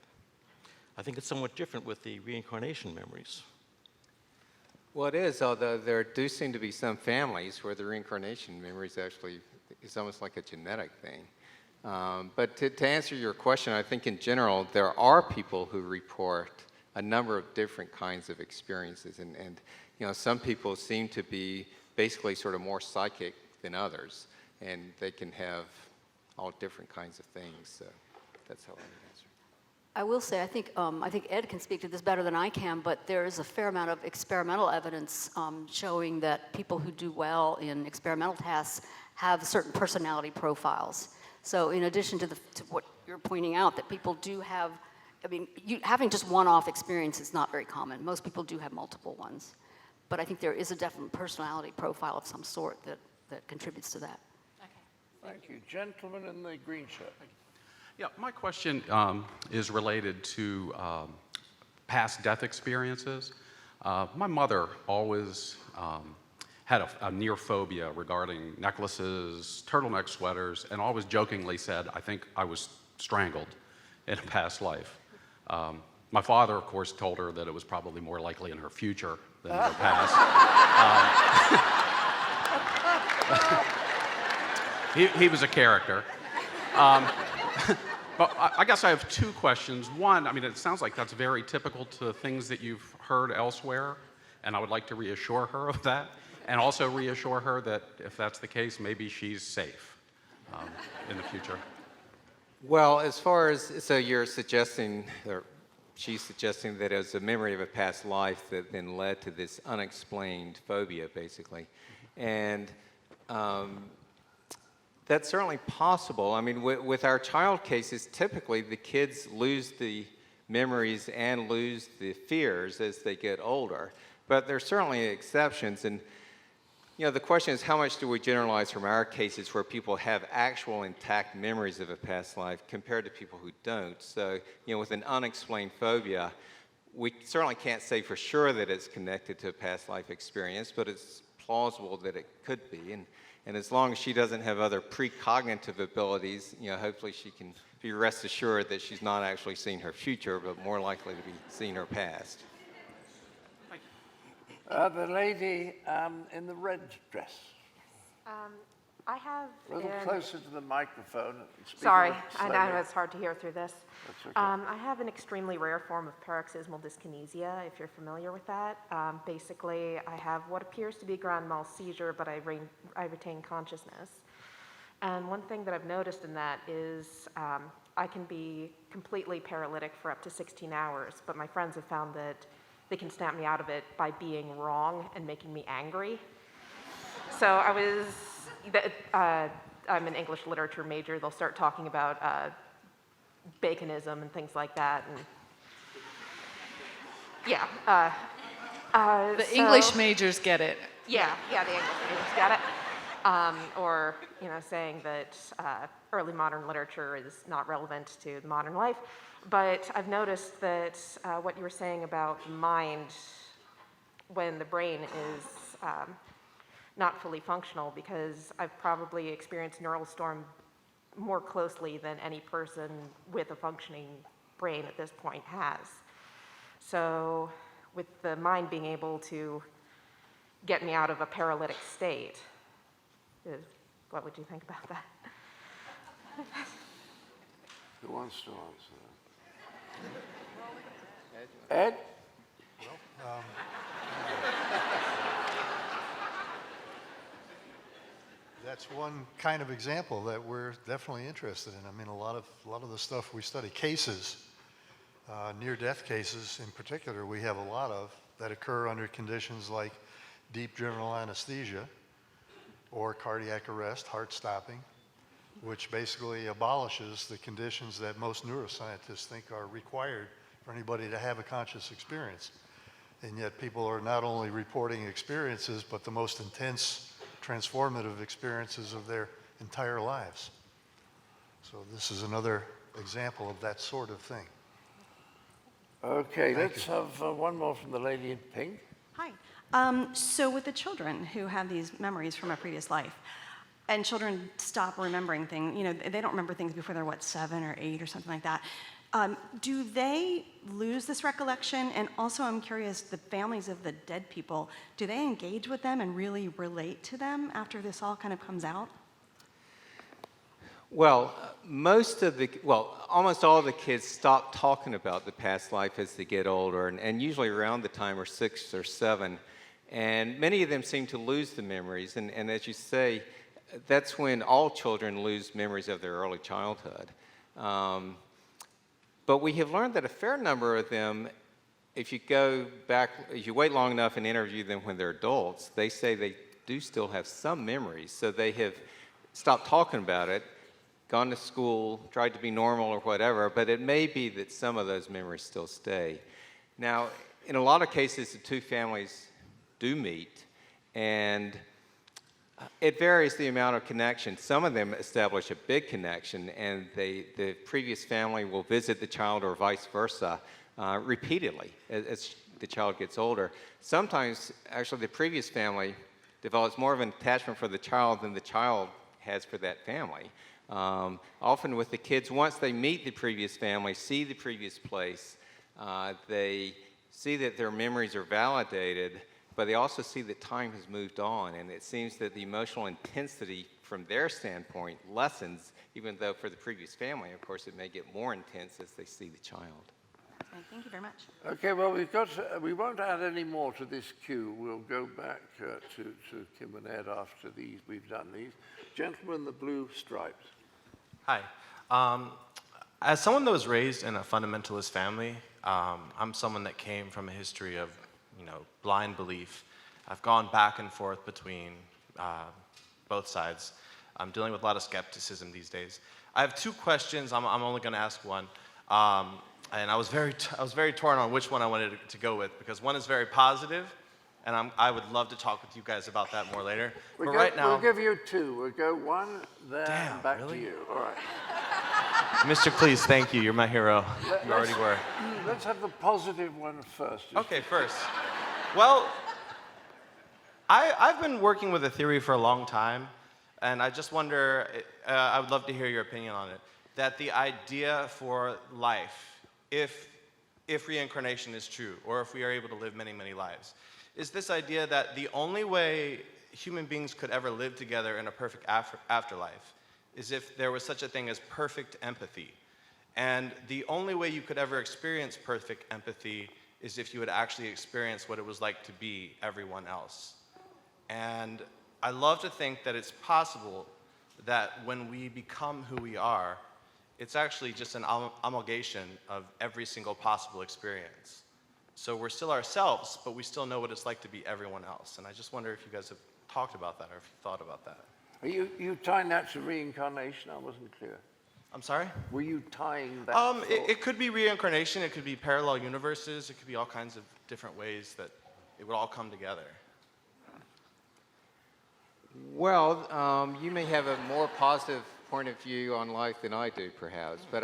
I think it's somewhat different with the reincarnation memories. Well, it is, although there do seem to be some families where the reincarnation memories actually is almost like a genetic thing. But to answer your question, I think in general, there are people who report a number of different kinds of experiences. And some people seem to be basically sort of more psychic than others. And they can have all different kinds of things. So that's how I would answer. I will say, I think Ed can speak to this better than I can, but there is a fair amount of experimental evidence showing that people who do well in experimental tasks have certain personality profiles. So in addition to what you're pointing out, that people do have, I mean, having just one-off experience is not very common. Most people do have multiple ones. But I think there is a definite personality profile of some sort that contributes to that. Thank you. Gentleman in the green shirt. Yeah, my question is related to past death experiences. My mother always had a near phobia regarding necklaces, turtleneck sweaters, and always jokingly said, I think I was strangled in a past life. My father, of course, told her that it was probably more likely in her future than in her past. He was a character. But I guess I have two questions. One, I mean, it sounds like that's very typical to things that you've heard elsewhere, and I would like to reassure her of that, and also reassure her that if that's the case, maybe she's safe in the future. Well, as far as, so you're suggesting, or she's suggesting that it was a memory of a past life that then led to this unexplained phobia, basically. And that's certainly possible. I mean, with our child cases, typically the kids lose the memories and lose the fears as they get older. But there's certainly exceptions. And, you know, the question is, how much do we generalize from our cases where people have actual intact memories of a past life compared to people who don't? So, you know, with an unexplained phobia, we certainly can't say for sure that it's connected to a past life experience, but it's plausible that it could be. And as long as she doesn't have other precognitive abilities, you know, hopefully she can be rest assured that she's not actually seeing her future, but more likely to be seeing her past. The lady in the red dress. I have. A little closer to the microphone. And speak Sorry, a little I slowly. know it's hard to hear through this. That's okay. I have an extremely rare form of paroxysmal dyskinesia, if you're familiar with that. Basically, I have what appears to be a grand mal seizure, but I retain consciousness. And one thing that I've noticed in that is I can be completely paralytic for up to 16 hours, but my friends have found that they can snap me out of it by being wrong and making me angry. So I'm an English literature major. They'll start talking about Baconism and things like that. And yeah. The English majors get it. Yeah, the English majors get it. Or, you know, saying that early modern literature is not relevant to the modern life. But I've noticed that what you were saying about the mind when the brain is not fully functional, because I've probably experienced neural storm more closely than any person with a functioning brain at this point has. So with the mind being able to get me out of a paralytic state, what would you think about that? Who wants to answer that? Ed? That's one kind of example that we're definitely interested in. I mean, a lot of the stuff we study, cases, near-death cases in particular, we have a lot of that occur under conditions like deep general anesthesia or cardiac arrest, heart stopping, which basically abolishes the conditions that most neuroscientists think are required for anybody to have a conscious experience. And yet people are not only reporting experiences, but the most intense transformative experiences of their entire lives. So this is another example of that sort of thing. Okay, let's have one more from the lady in pink. Hi. So with the children who have these memories from a previous life, and children stop remembering things, you know, they don't remember things before they're, 7 or 8 or something like that. Do they lose this recollection? And also, I'm curious, the families of the dead people, do they engage with them and really relate to them after this all kind of comes out? Well, almost all the kids stop talking about the past life as they get older, and usually around the time of 6 or 7. And many of them seem to lose the memories. And as you say, that's when all children lose memories of their early childhood. But we have learned that a fair number of them, if you go back, if you wait long enough and interview them when they're adults, they say they do still have some memories. So they have stopped talking about it, gone to school, tried to be normal or whatever, but it may be that some of those memories still stay. Now, in a lot of cases, the two families do meet, and it varies the amount of connection. Some of them establish a big connection, and the previous family will visit the child or vice versa repeatedly as the child gets older. Sometimes, actually, the previous family develops more of an attachment for the child than the child has for that family. Often with the kids, once they meet the previous family, see the previous place, they see that their memories are validated, but they also see that time has moved on, and it seems that the emotional intensity from their standpoint lessens, even though for the previous family, of course, it may get more intense as they see the child. Thank you very much. Okay, well, we won't add any more to this queue. We'll go back to Kim and Ed after we've done these. Gentleman in the blue stripes. Hi. As someone that was raised in a fundamentalist family, I'm someone that came from a history of, blind belief. I've gone back and forth between both sides. I'm dealing with a lot of skepticism these days. I have two questions. I'm only going to ask one. And I was very torn on which one I wanted to go with, because one is very positive, and I would love to talk with you guys about that more later. But right now, we'll give you two. We'll go one, then Damn, back really? to you. All right. Mr. Cleese, thank you. You're my hero. You already were. Let's have the positive one first. Okay, first. Well, I've been working with a theory for a long time, and I just wonder, I would love to hear your opinion on it, that the idea for life, if reincarnation is true, or if we are able to live many, many lives, is this idea that the only way human beings could ever live together in a perfect afterlife is if there was such a thing as perfect empathy. And the only way you could ever experience perfect empathy is if you had actually experienced what it was like to be everyone else. And I love to think that it's possible that when we become who we are, it's actually just an amalgamation of every single possible experience. So we're still ourselves, but we still know what it's like to be everyone else. And I just wonder if you guys have talked about that or if you've thought about that. Are you tying that to reincarnation? I wasn't clear. I'm sorry? Were you tying that? It could be reincarnation, it could be parallel universes, it could be all kinds of different ways that it would all come together. Well, you may have a more positive point of view on life than I do, perhaps, but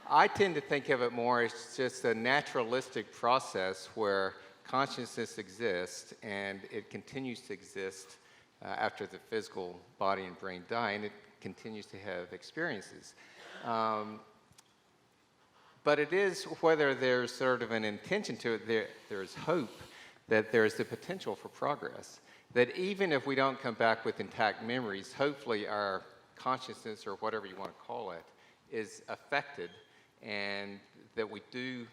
I tend to think of it more as just a naturalistic process where consciousness exists and it continues to exist after the physical body and brain die, and it continues to have experiences. But it is, whether there's sort of an intention to it, there's hope that there's the potential for progress. That even if we don't come back with intact memories, hopefully our consciousness, or whatever you want to call it, is affected, and that we do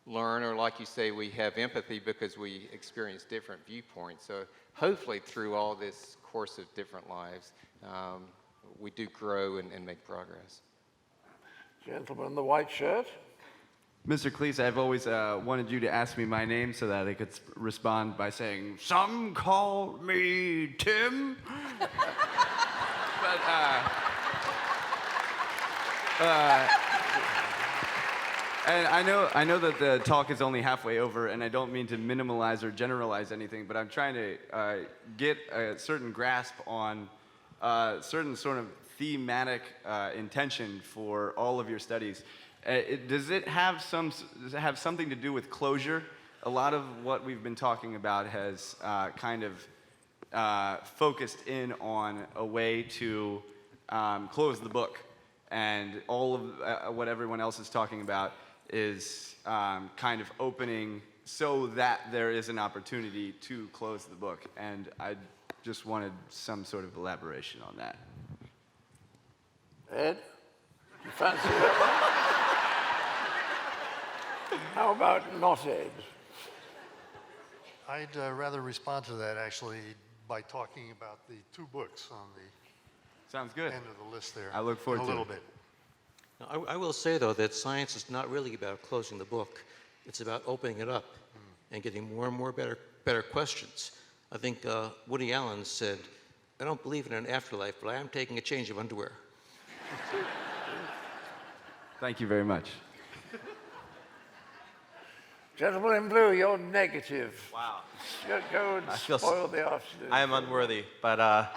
learn, or like you say, we have empathy because we experience different viewpoints. So hopefully through all this course of different lives, we do grow and make progress. Gentleman in the white shirt. Mr. Cleese, I've always wanted you to ask me my name so that I could respond by saying, "Some call me Tim." But, and I know that the talk is only halfway over, and I don't mean to minimalize or generalize anything, but I'm trying to get a certain grasp on certain sort of thematic intention for all of your studies. Does it have something to do with closure? A lot of what we've been talking about has kind of focused in on a way to close the book, and all of what everyone else is talking about is kind of opening so that there is an opportunity to close the book, and I just wanted some sort of elaboration on that. Ed, you fancy that one? How about not Ed? I'd rather respond to that actually by talking about the two books on the Sounds good. end of the list there. I look forward in to a it. little bit. Now, I will say, though, that science is not really about closing the book. It's about opening it up and getting more and more better questions. I think Woody Allen said, "I don't believe in an afterlife, but I am taking a change of underwear." Thank you very much. Gentleman in blue, you're negative. Wow. Go and I feel spoil the afternoon. I am unworthy, but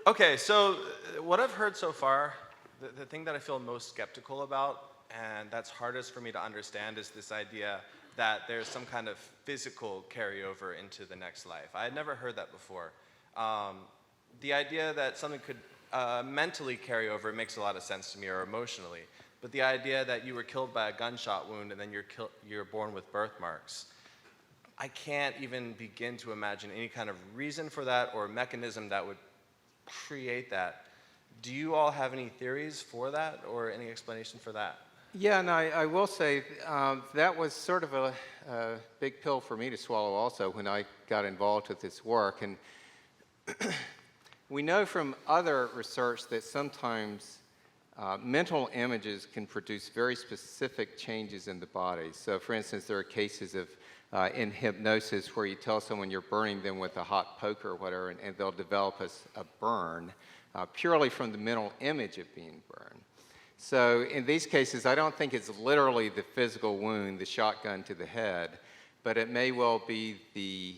okay. So what I've heard so far, the thing that I feel most skeptical about, and that's hardest for me to understand, is this idea that there's some kind of physical carryover into the next life. I had never heard that before. The idea that something could mentally carry over makes a lot of sense to me, or emotionally. But the idea that you were killed by a gunshot wound and then you're born with birthmarks, I can't even begin to imagine any kind of reason for that or mechanism that would create that. Do you all have any theories for that or any explanation for that? Yeah, and I will say that was sort of a big pill for me to swallow also when I got involved with this work. And we know from other research that sometimes mental images can produce very specific changes in the body. So for instance, there are cases of in hypnosis where you tell someone you're burning them with a hot poker or whatever, and they'll develop a burn purely from the mental image of being burned. So in these cases, I don't think it's literally the physical wound, the shotgun to the head, but it may well be the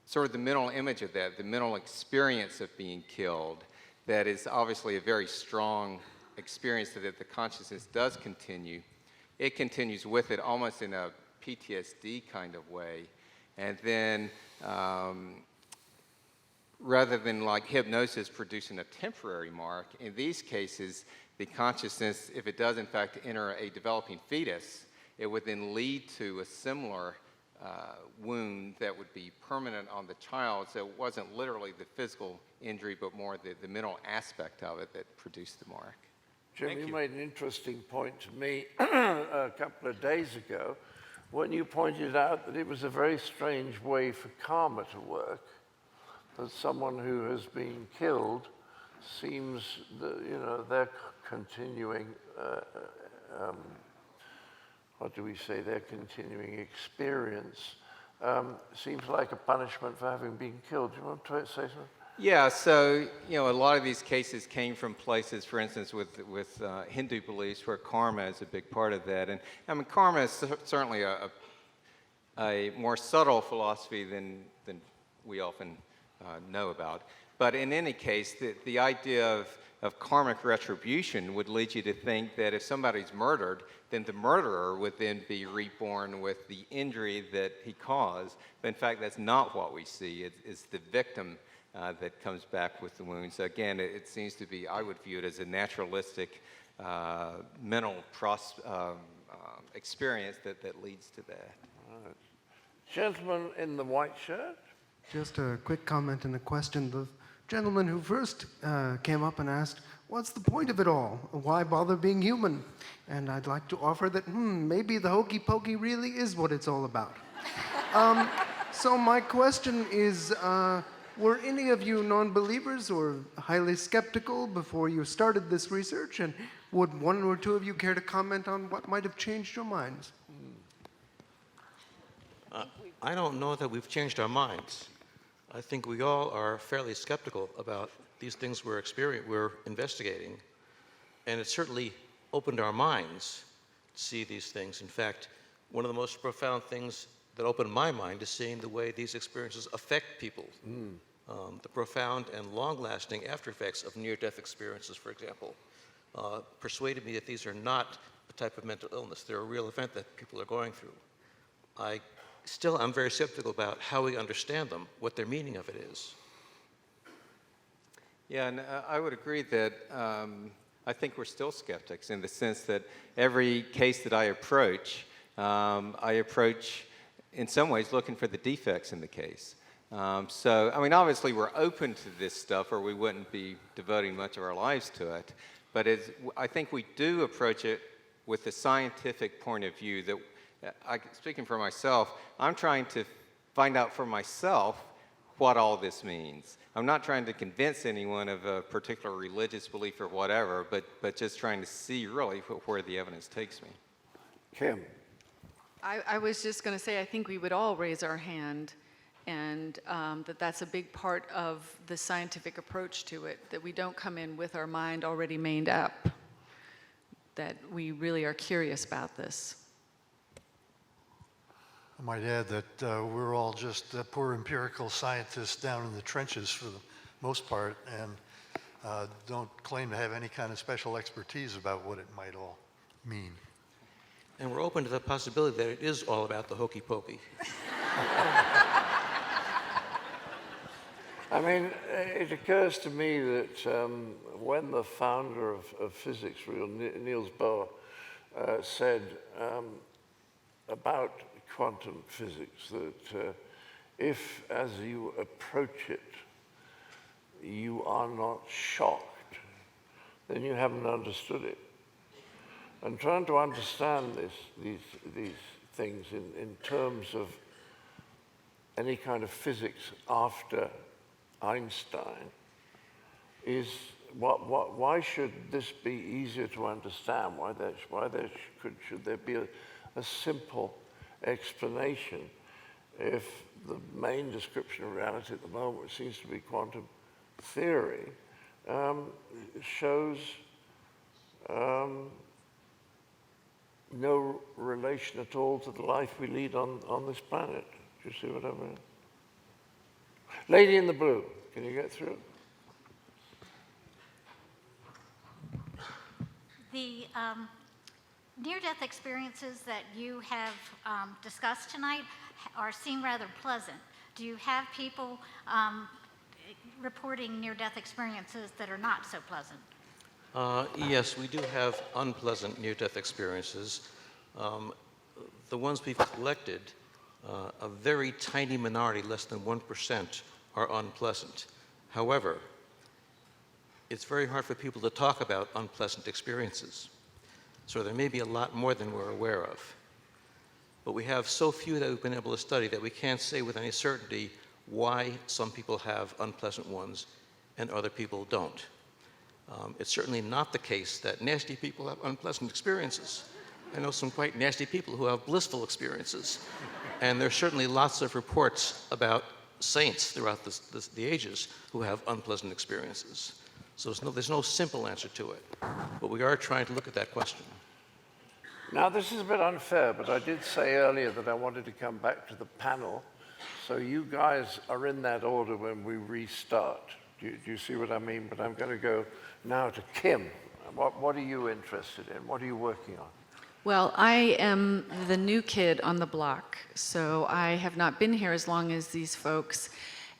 sort of the mental image of that, the mental experience of being killed. That is obviously a very strong experience that the consciousness does continue. It continues with it almost in a PTSD kind of way. And then rather than like hypnosis producing a temporary mark, in these cases, the consciousness, if it does in fact enter a developing fetus, it would then lead to a similar wound that would be permanent on the child. So it wasn't literally the physical injury, but more the mental aspect of it that produced the mark. Jim, you made an interesting point to me a couple of days ago when you pointed out that it was a very strange way for karma to work, that someone who has been killed seems, they're continuing, what do we say, their continuing experience seems like a punishment for having been killed. Do you want to say something? Yeah, so, a lot of these cases came from places, for instance, with Hindu beliefs where karma is a big part of that. And I mean, karma is certainly a more subtle philosophy than we often know about. But in any case, the idea of karmic retribution would lead you to think that if somebody's murdered, then the murderer would then be reborn with the injury that he caused. But in fact, that's not what we see. It's the victim that comes back with the wound. So again, it seems to be, I would view it as a naturalistic mental experience that leads to that. Right. Gentleman in the white shirt? Just a quick comment and a question. The gentleman who first came up and asked, what's the point of it all? Why bother being human? And I'd like to offer that, maybe the hokey pokey really is what it's all about. So my question is, were any of you non-believers or highly skeptical before you started this research? And would one or two of you care to comment on what might have changed your minds? I don't know that we've changed our minds. I think we all are fairly skeptical about these things we're investigating. And it certainly opened our minds to see these things. In fact, one of the most profound things that opened my mind is seeing the way these experiences affect people. The profound and long-lasting after effects of near-death experiences, for example, persuaded me that these are not a type of mental illness. They're a real event that people are going through. I'm very skeptical about how we understand them, what their meaning of it is. Yeah, and I would agree that I think we're still skeptics in the sense that every case that I approach in some ways looking for the defects in the case. So, I mean, obviously we're open to this stuff or we wouldn't be devoting much of our lives to it. But I think we do approach it with a scientific point of view that, speaking for myself, I'm trying to find out for myself what all this means. I'm not trying to convince anyone of a particular religious belief or whatever, but just trying to see really where the evidence takes me. Kim. I was just going to say, I think we would all raise our hand and that's a big part of the scientific approach to it, that we don't come in with our mind already made up, that we really are curious about this. I might add that we're all just poor empirical scientists down in the trenches for the most part, and don't claim to have any kind of special expertise about what it might all mean. And we're open to the possibility that it is all about the hokey pokey. I mean, it occurs to me that when the founder of physics, Niels Bohr, said about quantum physics that if, as you approach it, you are not shocked, then you haven't understood it. And trying to understand these things in terms of any kind of physics after Einstein is why should this be easier to understand? Should there be a simple explanation if the main description of reality at the moment, which seems to be quantum theory, shows no relation at all to the life we lead on this planet. Do you see what I mean? Lady in the blue, can you get through? The near-death experiences that you have discussed tonight seem rather pleasant. Do you have people reporting near-death experiences that are not so pleasant? Yes, we do have unpleasant near-death experiences. The ones we've collected, a very tiny minority, less than 1%, are unpleasant. However, it's very hard for people to talk about unpleasant experiences. So there may be a lot more than we're aware of. But we have so few that we've been able to study that we can't say with any certainty why some people have unpleasant ones and other people don't. It's certainly not the case that nasty people have unpleasant experiences. I know some quite nasty people who have blissful experiences. And there's certainly lots of reports about saints throughout the ages who have unpleasant experiences. So there's no simple answer to it. But we are trying to look at that question. Now, this is a bit unfair, but I did say earlier that I wanted to come back to the panel. So you guys are in that order when we restart. Do you see what I mean? But I'm going to go now to Kim. What are you interested in? What are you working on? Well, I am the new kid on the block, so I have not been here as long as these folks,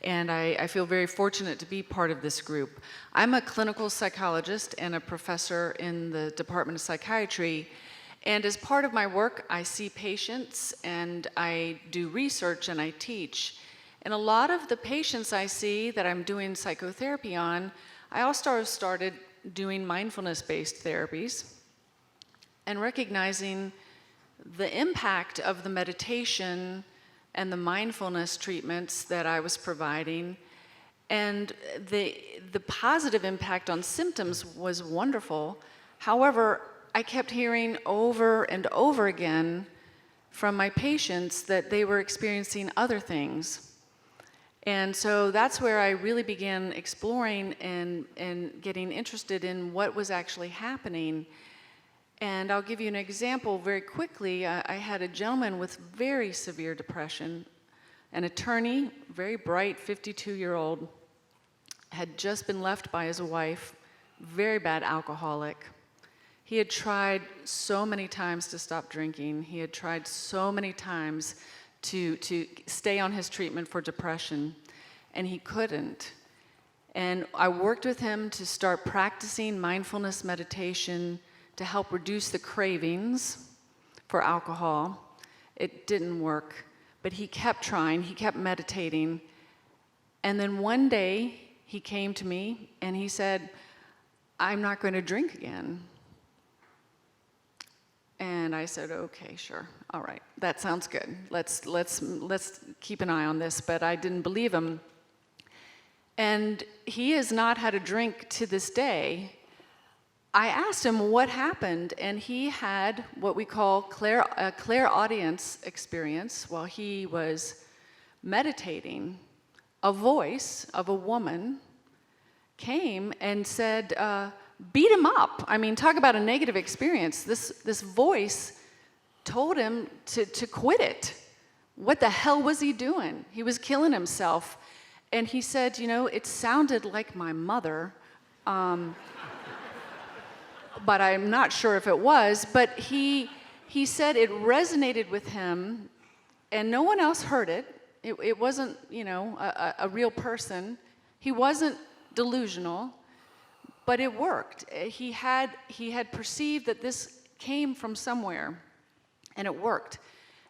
and I feel very fortunate to be part of this group. I'm a clinical psychologist and a professor in the Department of Psychiatry, and as part of my work, I see patients, and I do research, and I teach. And a lot of the patients I see that I'm doing psychotherapy on, I also started doing mindfulness-based therapies and recognizing the impact of the meditation and the mindfulness treatments that I was providing. And the positive impact on symptoms was wonderful. However, I kept hearing over and over again from my patients that they were experiencing other things. And so that's where I really began exploring and getting interested in what was actually happening. And I'll give you an example very quickly. I had a gentleman with very severe depression, an attorney, very bright, 52-year-old, had just been left by his wife, very bad alcoholic. He had tried so many times to stop drinking. He had tried so many times to stay on his treatment for depression, and he couldn't. And I worked with him to start practicing mindfulness meditation to help reduce the cravings for alcohol. It didn't work, but he kept trying, he kept meditating. And then one day he came to me and he said, "I'm not going to drink again." And I said, "Okay, sure, all right, that sounds good. Let's keep an eye on this." But I didn't believe him. And he has not had a drink to this day. I asked him what happened, and he had what we call a clairaudience experience while he was meditating, a voice of a woman came and said, beat him up. I mean, talk about a negative experience. This voice told him to quit it. What the hell was he doing? He was killing himself. And he said, you know, it sounded like my mother, but I'm not sure if it was. But he said it resonated with him, and no one else heard it. It wasn't, you know, a real person. He wasn't delusional, but it worked. He had perceived that this came from somewhere, and it worked.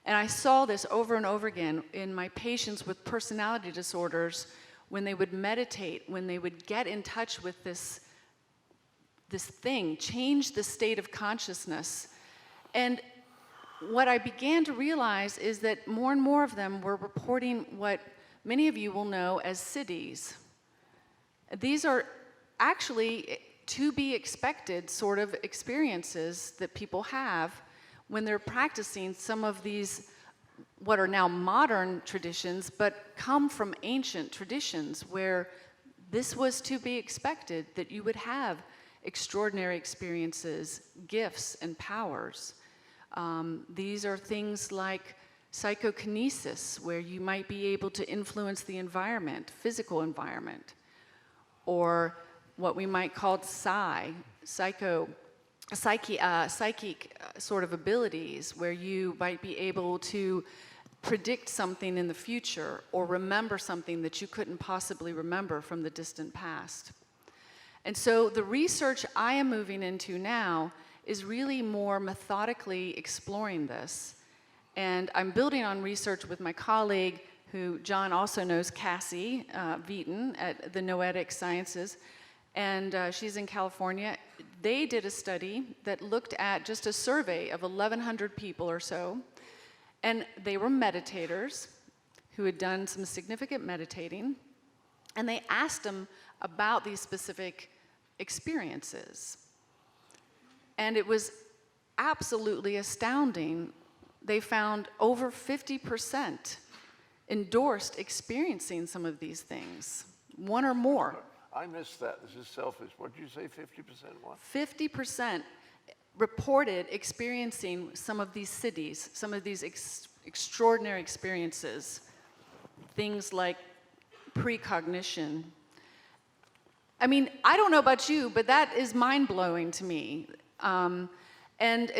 And I saw this over and over again in my patients with personality disorders when they would meditate, when they would get in touch with this thing, change the state of consciousness. And what I began to realize is that more and more of them were reporting what many of you will know as cities. These are actually to be expected sort of experiences that people have when they're practicing some of these, what are now modern traditions, but come from ancient traditions where this was to be expected, that you would have extraordinary experiences, gifts, and powers. These are things like psychokinesis, where you might be able to influence the environment, physical environment, or what we might call psychic sort of abilities, where you might be able to predict something in the future or remember something that you couldn't possibly remember from the distant past. And so the research I am moving into now is really more methodically exploring this. And I'm building on research with my colleague, who John also knows, Cassie Veaton at the Noetic Sciences, and she's in California. They did a study that looked at just a survey of 1,100 people or so, and they were meditators who had done some significant meditating, and they asked them about these specific experiences. And it was absolutely astounding. They found over 50% endorsed experiencing some of these things, one or more. I missed that. This is selfish. What did you say, 50% what? 50% reported experiencing some of these cities, some of these extraordinary experiences, things like precognition. I mean, I don't know about you, but that is mind-blowing to me. And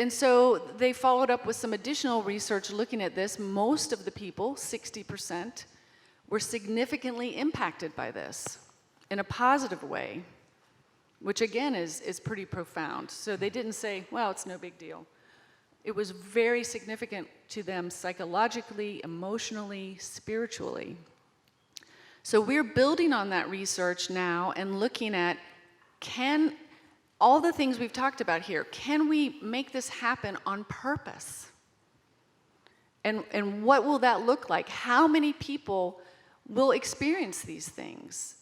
so they followed up with some additional research looking at this. Most of the people, 60%, were significantly impacted by this in a positive way, which again is pretty profound. So they didn't say, well, it's no big deal. It was very significant to them psychologically, emotionally, spiritually. So we're building on that research now and looking at, can all the things we've talked about here, can we make this happen on purpose? And what will that look like? How many people will experience these things?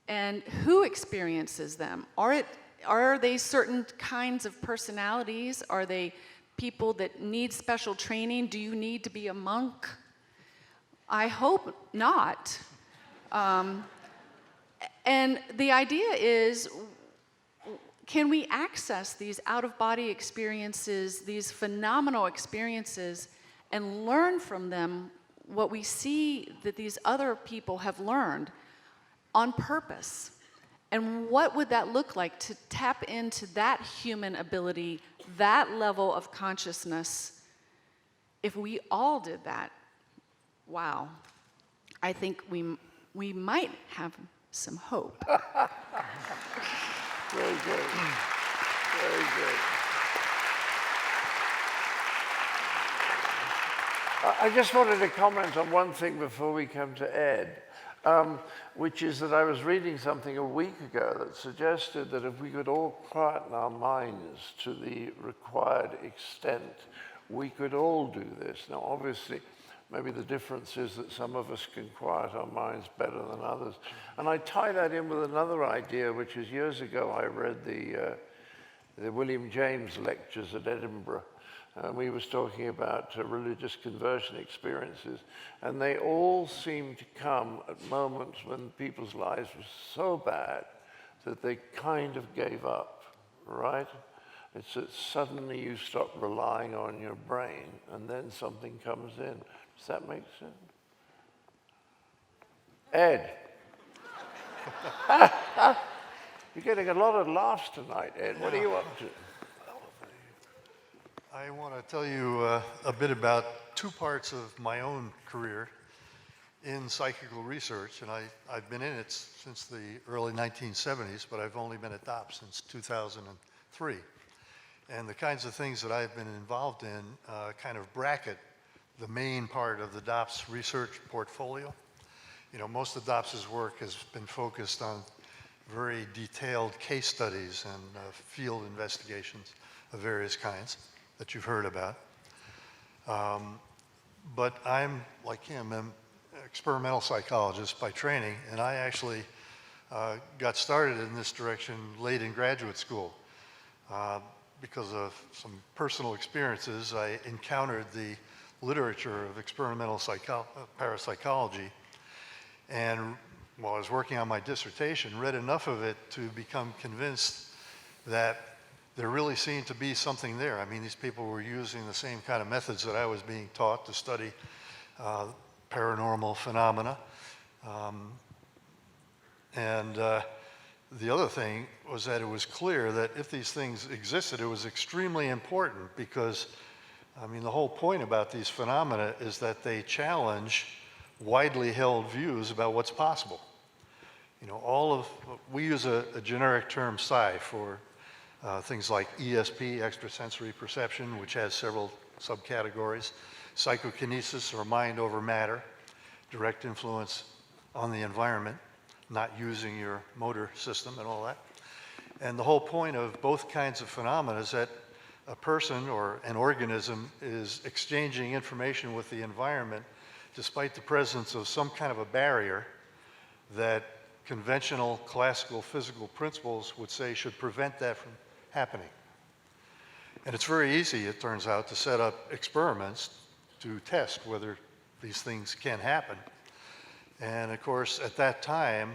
And who experiences them? Are they certain kinds of personalities? Are they people that need special training? Do you need to be a monk? I hope not. And the idea is, can we access these out-of-body experiences, these phenomenal experiences, and learn from them what we see that these other people have learned on purpose? And what would that look like to tap into that human ability, that level of consciousness? If we all did that, wow, I think we might have some hope. Very good. Very good. I just wanted to comment on one thing before we come to Ed, which is that I was reading something a week ago that suggested that if we could all quieten our minds to the required extent, we could all do this. Now, obviously, maybe the difference is that some of us can quiet our minds better than others. And I tie that in with another idea, which is years ago I read the William James lectures at Edinburgh. we was talking about religious conversion experiences, and they all seem to come at moments when people's lives were so bad that they kind of gave up, right? It's that suddenly you stop relying on your brain, and then something comes in. Does that make sense? Ed. You're getting a lot of laughs tonight, Ed. What are you up to? I want to tell you a bit about two parts of my own career in psychical research, and I've been in it since the early 1970s, but I've only been at DOPS since 2003. And the kinds of things that I've been involved in kind of bracket the main part of the DOPS research portfolio. You know, most of DOPS's work has been focused on very detailed case studies and field investigations of various kinds that you've heard about. But I'm, like him, an experimental psychologist by training, and I actually got started in this direction late in graduate school. Because of some personal experiences, I encountered the literature of experimental parapsychology, and while I was working on my dissertation, read enough of it to become convinced that there really seemed to be something there. I mean, these people were using the same kind of methods that I was being taught to study paranormal phenomena. The other thing was that it was clear that if these things existed, it was extremely important because, I mean, the whole point about these phenomena is that they challenge widely held views about what's possible. You know, we use a generic term psi for things like ESP, extrasensory perception, which has several subcategories, psychokinesis, or mind over matter, direct influence on the environment, not using your motor system and all that. And the whole point of both kinds of phenomena is that a person or an organism is exchanging information with the environment despite the presence of some kind of a barrier that conventional classical physical principles would say should prevent that from happening. And it's very easy, it turns out, to set up experiments to test whether these things can happen. And of course, at that time,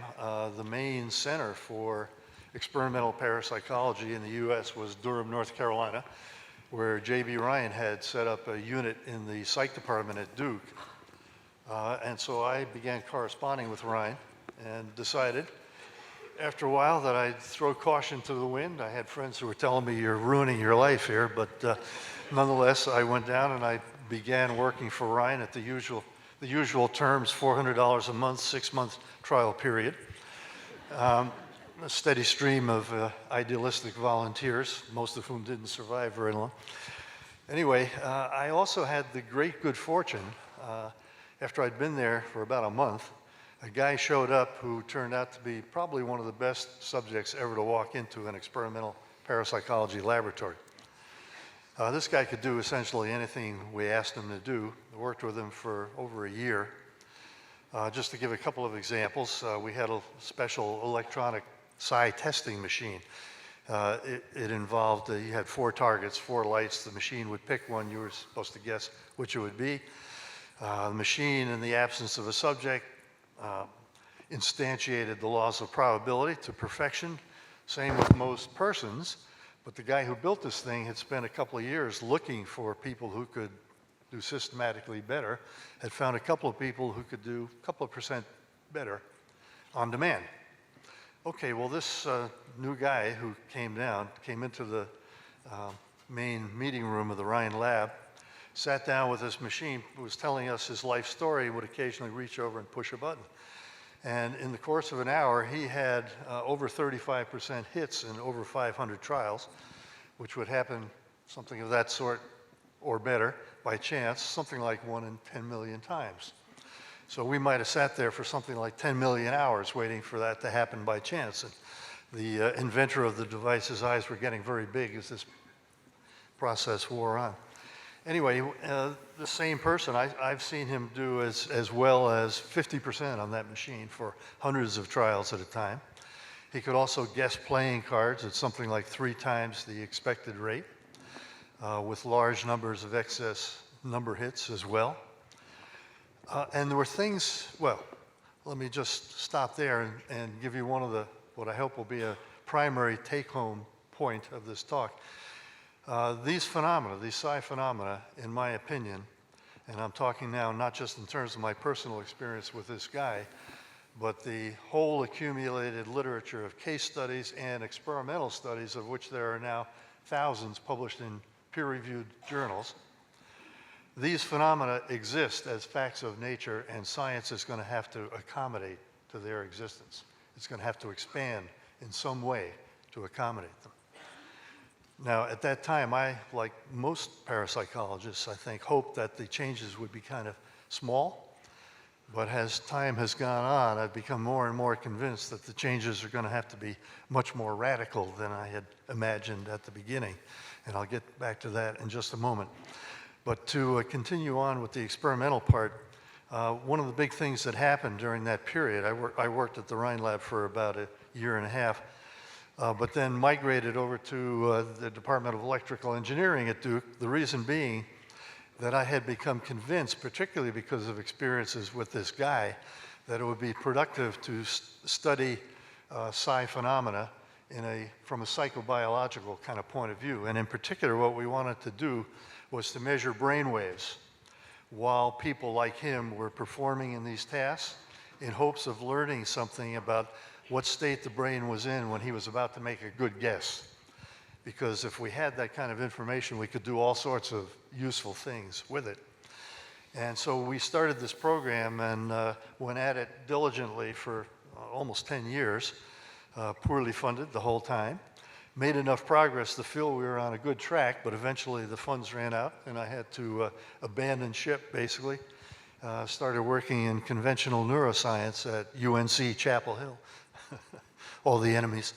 the main center for experimental parapsychology in the US was Durham, North Carolina, where J.B. Ryan had set up a unit in the psych department at Duke. And so I began corresponding with Ryan and decided after a while that I'd throw caution to the wind. I had friends who were telling me, you're ruining your life here, but nonetheless, I went down and I began working for Ryan at the usual terms, $400 a month, 6-month trial period. A steady stream of idealistic volunteers, most of whom didn't survive very long. Anyway, I also had the great good fortune, after I'd been there for about a month, a guy showed up who turned out to be probably one of the best subjects ever to walk into an experimental parapsychology laboratory. This guy could do essentially anything we asked him to do. I worked with him for over a year. Just to give a couple of examples, we had a special electronic psi testing machine. It involved, you had 4 targets, 4 lights. The machine would pick one. You were supposed to guess which it would be. The machine, in the absence of a subject, instantiated the laws of probability to perfection. Same with most persons. But the guy who built this thing had spent a couple of years looking for people who could do systematically better, had found a couple of people who could do a couple of % better on demand. Okay, well, this new guy who came into the main meeting room of the Ryan lab, sat down with this machine, was telling us his life story, would occasionally reach over and push a button. And in the course of an hour, he had over 35% hits in over 500 trials, which would happen something of that sort or better by chance, something like 1 in 10 million times. So we might have sat there for something like 10 million hours waiting for that to happen by chance. And the inventor of the device's eyes were getting very big as this process wore on. Anyway, the same person, I've seen him do as well as 50% on that machine for hundreds of trials at a time. He could also guess playing cards at something like 3 times the expected rate. with large numbers of excess number hits as well. And there were things, well, let me just stop there and give you one of the, what I hope will be a primary take-home point of this talk. These phenomena, these psi phenomena, in my opinion, and I'm talking now not just in terms of my personal experience with this guy, but the whole accumulated literature of case studies and experimental studies, of which there are now thousands published in peer-reviewed journals. These phenomena exist as facts of nature, and science is going to have to accommodate to their existence. It's going to have to expand in some way to accommodate them. Now, at that time, I, like most parapsychologists, I think, hoped that the changes would be kind of small. But as time has gone on, I've become more and more convinced that the changes are going to have to be much more radical than I had imagined at the beginning. And I'll get back to that in just a moment. But to continue on with the experimental part, one of the big things that happened during that period, I worked at the Rhine Lab for about a year and a half, but then migrated over to the Department of Electrical Engineering at Duke, the reason being that I had become convinced, particularly because of experiences with this guy, that it would be productive to study psi phenomena from a psychobiological kind of point of view. And in particular, what we wanted to do was to measure brain waves while people like him were performing in these tasks in hopes of learning something about what state the brain was in when he was about to make a good guess. Because if we had that kind of information, we could do all sorts of useful things with it. And so we started this program and went at it diligently for almost 10 years, poorly funded the whole time. Made enough progress to feel we were on a good track, but eventually the funds ran out and I had to abandon ship, basically. Started working in conventional neuroscience at UNC Chapel Hill. All the enemies.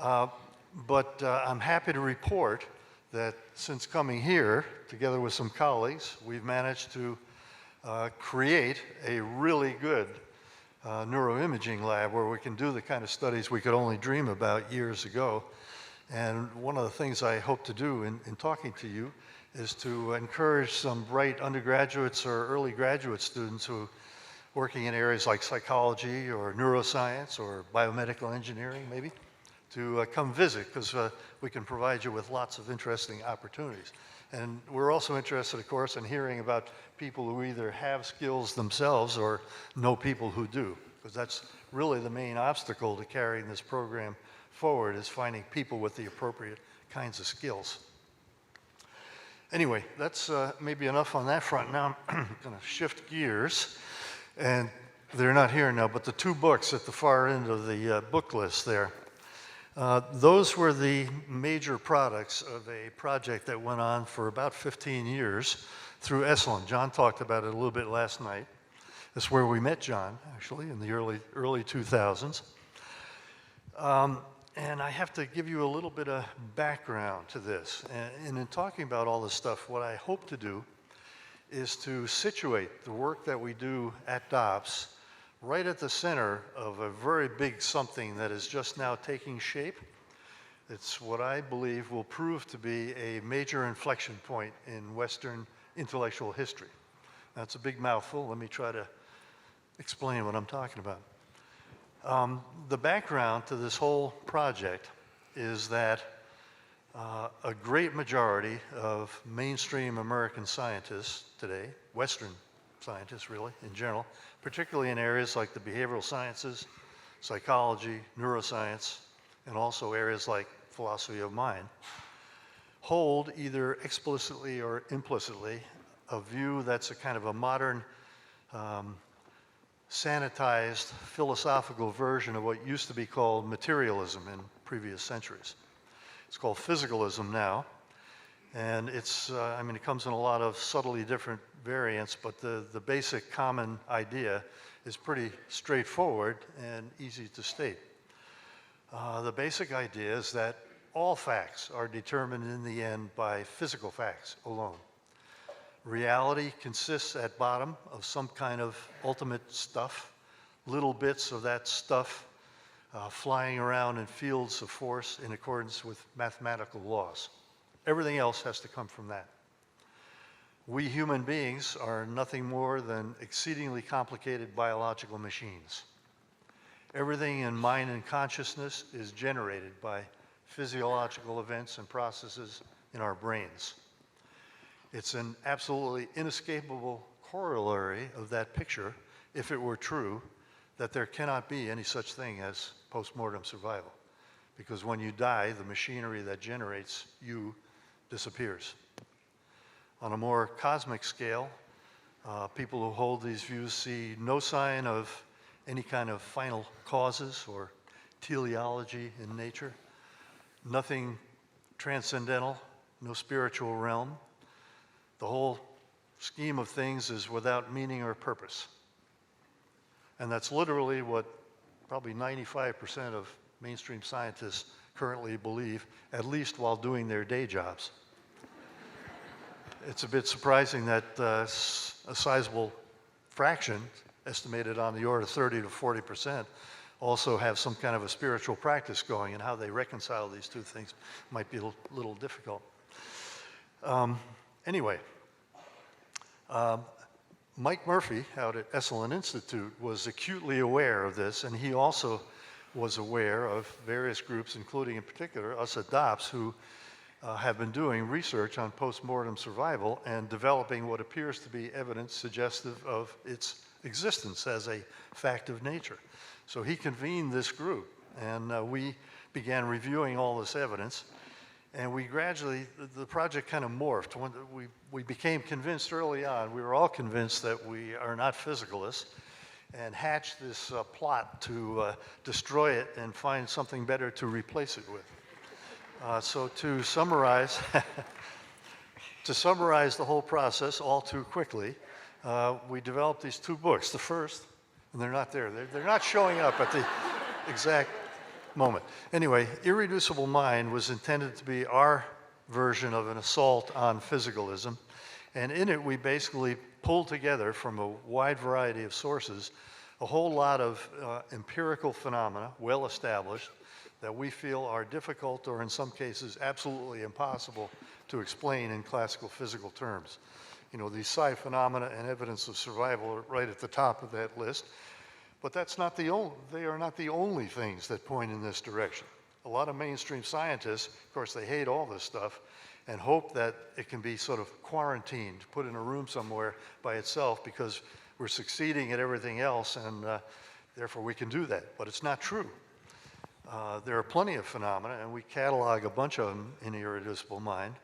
But I'm happy to report that since coming here, together with some colleagues, we've managed to create a really good neuro-imaging lab where we can do the kind of studies we could only dream about years ago. And one of the things I hope to do in talking to you is to encourage some bright undergraduates or early graduate students who are working in areas like psychology or neuroscience or biomedical engineering maybe, to come visit, because we can provide you with lots of interesting opportunities. And we're also interested, of course, in hearing about people who either have skills themselves or know people who do, because that's really the main obstacle to carrying this program forward, is finding people with the appropriate kinds of skills. Anyway, that's maybe enough on that front. Now I'm going to shift gears, and they're not here now, but the two books at the far end of the book list there, those were the major products of a project that went on for about 15 years through Esalen. John talked about it a little bit last night. That's where we met John, actually, in the early 2000s. And I have to give you a little bit of background to this. And in talking about all this stuff, what I hope to do is to situate the work that we do at DOPS right at the center of a very big something that is just now taking shape. It's what I believe will prove to be a major inflection point in Western intellectual history. That's a big mouthful. Let me try to explain what I'm talking about. The background to this whole project is that a great majority of mainstream American scientists today, Western scientists really in general, particularly in areas like the behavioral sciences, psychology, neuroscience, and also areas like philosophy of mind, hold either explicitly or implicitly a view that's a kind of a modern, sanitized philosophical version of what used to be called materialism in previous centuries. It's called physicalism now, and it's, I mean, it comes in a lot of subtly different variants, but the basic common idea is pretty straightforward and easy to state. The basic idea is that all facts are determined in the end by physical facts alone. Reality consists at bottom of some kind of ultimate stuff. Little bits of that stuff flying around in fields of force in accordance with mathematical laws. Everything else has to come from that. We human beings are nothing more than exceedingly complicated biological machines. Everything in mind and consciousness is generated by physiological events and processes in our brains. It's an absolutely inescapable corollary of that picture, if it were true, that there cannot be any such thing as postmortem survival. Because when you die, the machinery that generates you disappears. On a more cosmic scale, people who hold these views see no sign of any kind of final causes or teleology in nature, nothing transcendental, no spiritual realm. The whole scheme of things is without meaning or purpose. And that's literally what probably 95% of mainstream scientists currently believe, at least while doing their day jobs. It's a bit surprising that a sizable fraction, estimated on the order of 30 to 40%, also have some kind of a spiritual practice going, and how they reconcile these two things might be a little difficult. Anyway, Mike Murphy out at Esalen Institute was acutely aware of this, and he also was aware of various groups, including in particular us at DOPS, who have been doing research on postmortem survival and developing what appears to be evidence suggestive of its existence as a fact of nature. So he convened this group, and we began reviewing all this evidence, and we gradually, the project kind of morphed. When we became convinced early on, we were all convinced that we are not physicalists, and hatched this plot to destroy it and find something better to replace it with. So to summarize, the whole process all too quickly, we developed these two books. The first, and they're not there. They're not showing up at the exact moment. Anyway, Irreducible Mind was intended to be our version of an assault on physicalism. And in it, we basically pulled together from a wide variety of sources a whole lot of empirical phenomena, well established, that we feel are difficult or in some cases absolutely impossible to explain in classical physical terms. You know, these psi phenomena and evidence of survival are right at the top of that list. But that's not the only, they are not the only things that point in this direction. A lot of mainstream scientists, of course, they hate all this stuff and hope that it can be sort of quarantined, put in a room somewhere by itself because we're succeeding at everything else and therefore we can do that. But it's not true. There are plenty of phenomena, and we catalog a bunch of them in Irreducible Mind,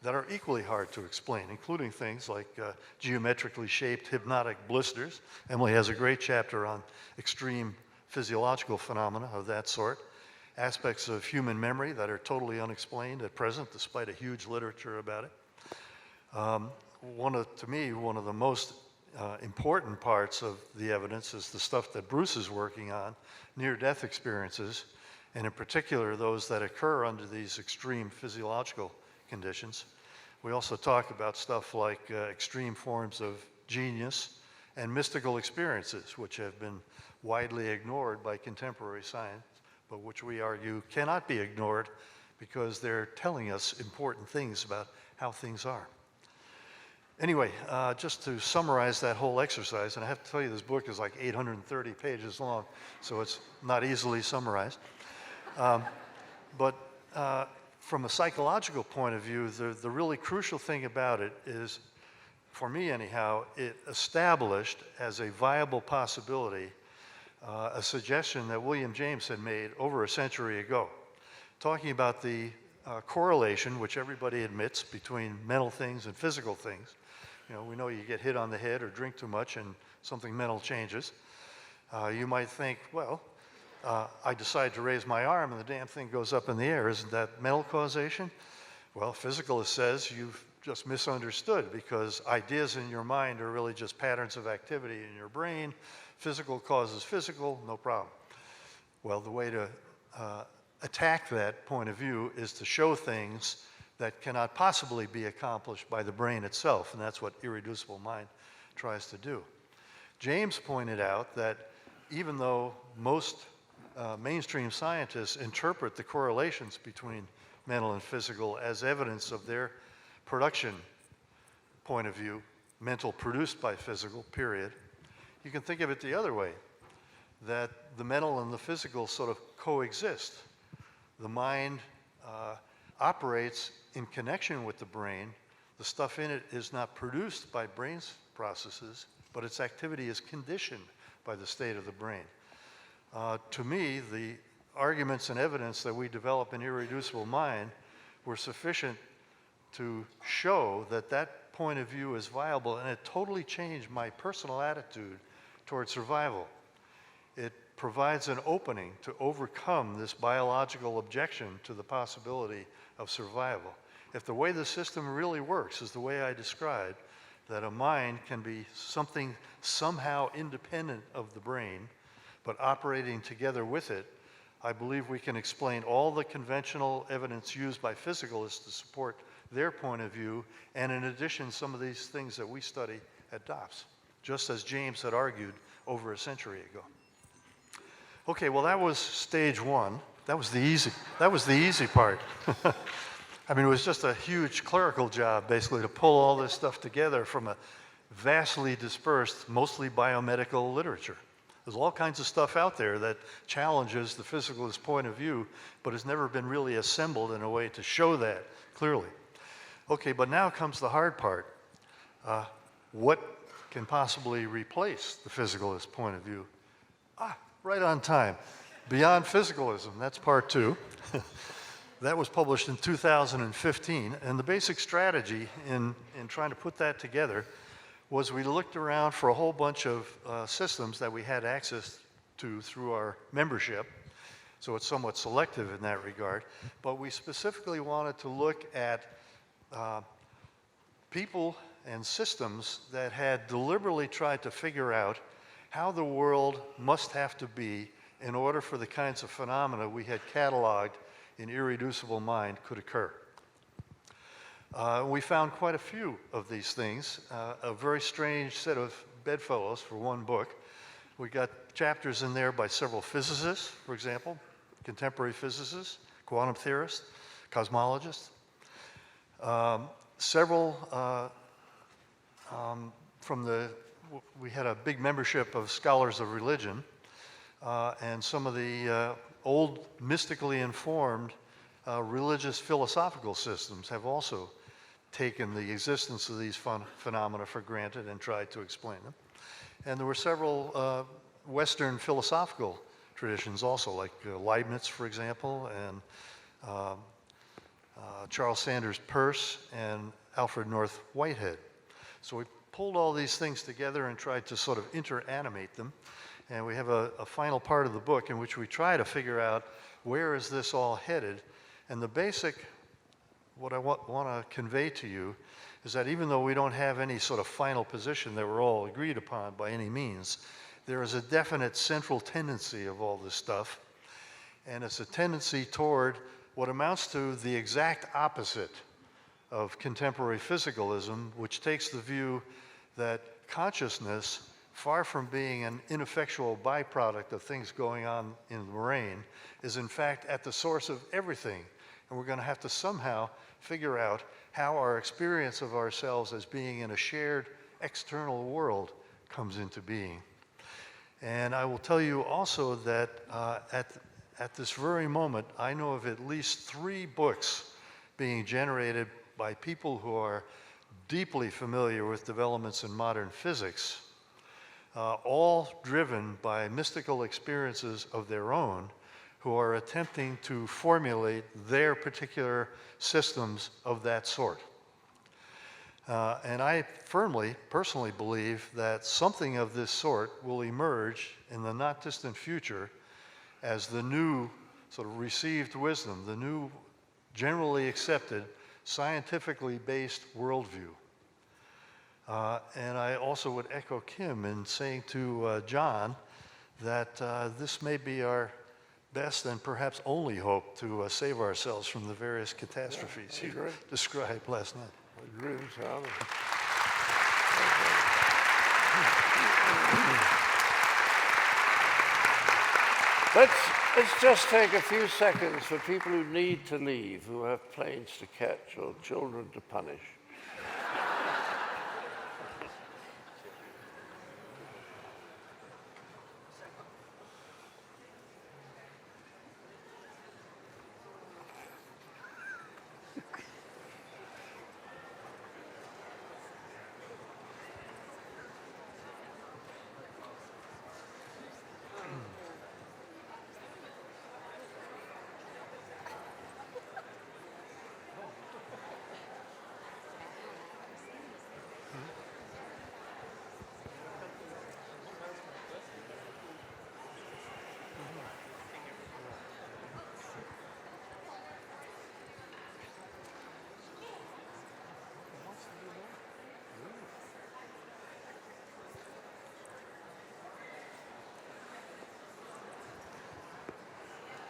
that are equally hard to explain, including things like geometrically shaped hypnotic blisters. Emily has a great chapter on extreme physiological phenomena of that sort. Aspects of human memory that are totally unexplained at present, despite a huge literature about it. To me, one of the most important parts of the evidence is the stuff that Bruce is working on, near-death experiences, and in particular those that occur under these extreme physiological conditions. We also talk about stuff like extreme forms of genius and mystical experiences, which have been widely ignored by contemporary science, but which we argue cannot be ignored because they're telling us important things about how things are. Anyway, just to summarize that whole exercise, and I have to tell you this book is like 830 pages long, so it's not easily summarized. But from a psychological point of view, the really crucial thing about it is, for me anyhow, it established as a viable possibility a suggestion that William James had made over a century ago, talking about the correlation, which everybody admits, between mental things and physical things. You know, we know you get hit on the head or drink too much and something mental changes. You might think, well, I decide to raise my arm and the damn thing goes up in the air. Isn't that mental causation? Well, physicalist says you've just misunderstood, because ideas in your mind are really just patterns of activity in your brain. Physical causes physical, no problem. Well, the way to attack that point of view is to show things that cannot possibly be accomplished by the brain itself, and that's what Irreducible Mind tries to do. James pointed out that even though most mainstream scientists interpret the correlations between mental and physical as evidence of their production point of view, mental produced by physical, period. You can think of it the other way, that the mental and the physical sort of coexist. The mind operates in connection with the brain. The stuff in it is not produced by brain's processes, but its activity is conditioned by the state of the brain. To me, the arguments and evidence that we develop in Irreducible Mind were sufficient to show that that point of view is viable, and it totally changed my personal attitude toward survival. It provides an opening to overcome this biological objection to the possibility of survival. If the way the system really works is the way I described, that a mind can be something somehow independent of the brain, but operating together with it, I believe we can explain all the conventional evidence used by physicalists to support their point of view, and in addition, some of these things that we study at DOPS, just as James had argued over a century ago. Okay, well, that was stage one. That was the easy part. I mean, it was just a huge clerical job, basically, to pull all this stuff together from a vastly dispersed, mostly biomedical literature. There's all kinds of stuff out there that challenges the physicalist point of view, but has never been really assembled in a way to show that clearly. Okay, but now comes the hard part. What can possibly replace the physicalist point of view? Right on time. Beyond Physicalism, that's part two. That was published in 2015, and the basic strategy in trying to put that together was we looked around for a whole bunch of systems that we had access to through our membership, so it's somewhat selective in that regard, but we specifically wanted to look at people and systems that had deliberately tried to figure out how the world must have to be in order for the kinds of phenomena we had cataloged in Irreducible Mind could occur. We found quite a few of these things, a very strange set of bedfellows for one book. We got chapters in there by several physicists, for example, contemporary physicists, quantum theorists, cosmologists. We had a big membership of scholars of religion, and some of the old mystically informed religious philosophical systems have also taken the existence of these phenomena for granted and tried to explain them. And there were several Western philosophical traditions also, like Leibniz, for example, and Charles Sanders Peirce and Alfred North Whitehead. So we pulled all these things together and tried to sort of interanimate them. And we have a final part of the book in which we try to figure out where is this all headed. And the basic, what I want to convey to you is that even though we don't have any sort of final position that we're all agreed upon by any means, there is a definite central tendency of all this stuff. And it's a tendency toward what amounts to the exact opposite of contemporary physicalism, which takes the view that consciousness, far from being an ineffectual byproduct of things going on in the brain, is in fact at the source of everything. And we're going to have to somehow figure out how our experience of ourselves as being in a shared external world comes into being. And I will tell you also that at this very moment, I know of at least 3 books being generated by people who are deeply familiar with developments in modern physics, all driven by mystical experiences of their own, who are attempting to formulate their particular systems of that sort. And I firmly, personally believe that something of this sort will emerge in the not distant future as the new sort of received wisdom, the new generally accepted, scientifically based worldview. And I also would echo Kim in saying to John that this may be our best and perhaps only hope to save ourselves from the various catastrophes you described last night. I agree, Charlie. Let's just take a few seconds for people who need to leave, who have planes to catch or children to punish.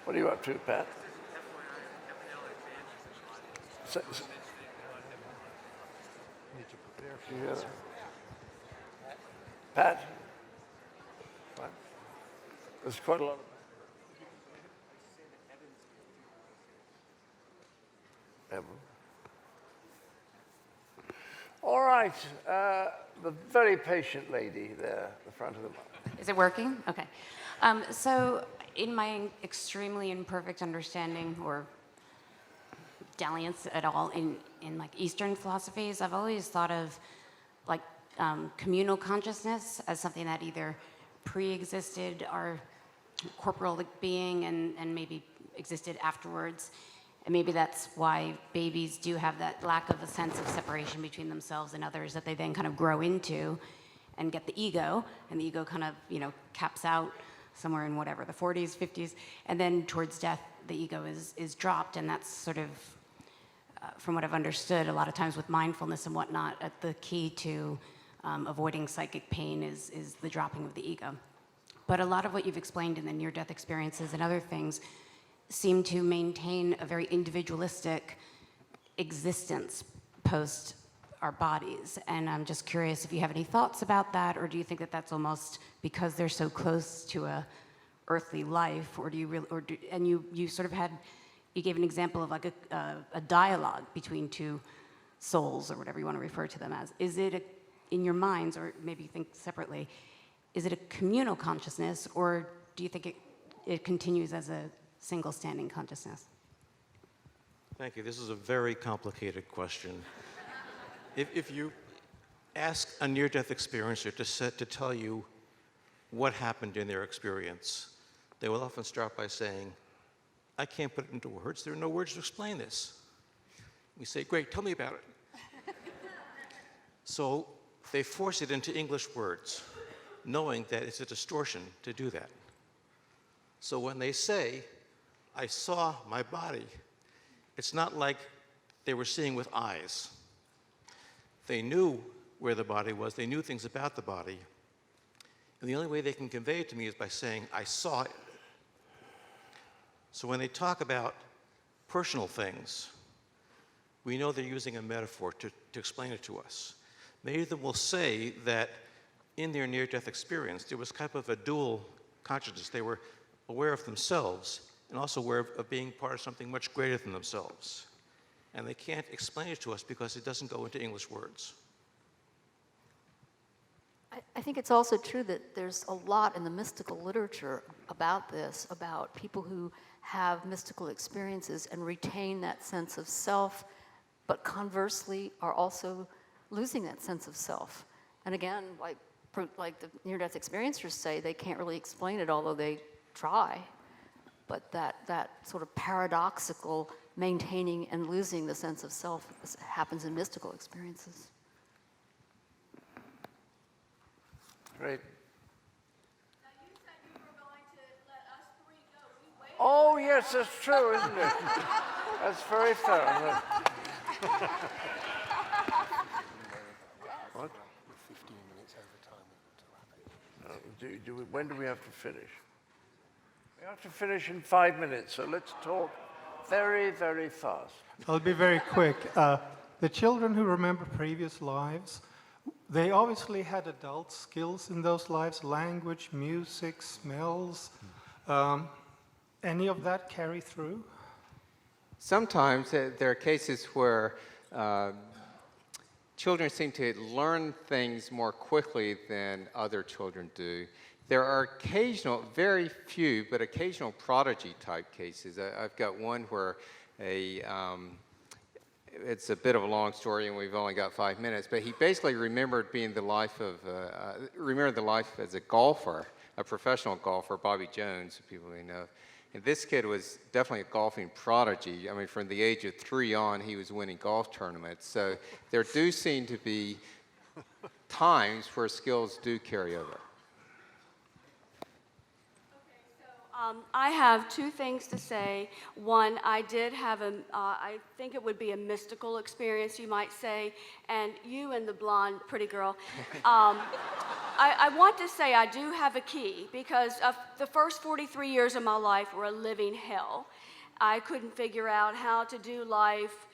What are you up to, Pat? Yeah. Pat? What? There's quite a lot of... Evan. All right, the very patient lady there, the front of the mic. Is it working? Okay. So in my extremely imperfect understanding or dalliance at all in like Eastern philosophies, I've always thought of like communal consciousness as something that either pre-existed our corporal being and maybe existed afterwards. And maybe that's why babies do have that lack of a sense of separation between themselves and others that they then kind of grow into and get the ego, and the ego kind of, caps out somewhere in whatever, the 40s, 50s, and then towards death, the ego is dropped, and that's sort of, from what I've understood, a lot of times with mindfulness and whatnot, the key to avoiding psychic pain is the dropping of the ego. But a lot of what you've explained in the near-death experiences and other things seem to maintain a very individualistic existence post our bodies. And I'm just curious if you have any thoughts about that, or do you think that that's almost because they're so close to a earthly life, or do you really, and you sort of you gave an example of like a dialogue between two souls, or whatever you want to refer to them as. Is it in your minds, or maybe you think separately, is it a communal consciousness, or do you think it continues as a single standing consciousness? Thank you. This is a very complicated question. If you ask a near-death experiencer to tell you what happened in their experience, they will often start by saying, I can't put it into words. There are no words to explain this. We say, great, tell me about it. So they force it into English words, knowing that it's a distortion to do that. So when they say, I saw my body, it's not like they were seeing with eyes. They knew where the body was, they knew things about the body, and the only way they can convey it to me is by saying, I saw it. So when they talk about personal things, we know they're using a metaphor to explain it to us. Many of them will say that in their near-death experience, there was kind of a dual consciousness. They were aware of themselves and also aware of being part of something much greater than themselves. And they can't explain it to us because it doesn't go into English words. I think it's also true that there's a lot in the mystical literature about this, about people who have mystical experiences and retain that sense of self, but conversely are also losing that sense of self. And again, like the near-death experiencers say, they can't really explain it, although they try. But that sort of paradoxical maintaining and losing the sense of self happens in mystical experiences. Great. Now you said you were going to let us three go. We waited. Oh, yes, that's true, isn't it? That's very fair. What? 15 minutes over time. When do we have to finish? We have to finish in 5 minutes, so let's talk very, very fast. I'll be very quick. The children who remember previous lives, they obviously had adult skills in those lives, language, music, smells. Any of that carry through? Sometimes there are cases where children seem to learn things more quickly than other children do. There are occasional, very few, but occasional prodigy type cases. I've got one where it's a bit of a long story and we've only got 5 minutes, but he basically remembered being the life as a golfer, a professional golfer, Bobby Jones, people may know. And this kid was definitely a golfing prodigy. I mean, from the age of 3 on, he was winning golf tournaments. So there do seem to be times where skills do carry over. I have 2 things to say. One, I did have I think it would be a mystical experience, you might say, and you and the blonde pretty girl. I want to say I do have a key, because the first 43 years of my life were a living hell. I couldn't figure out how to do life,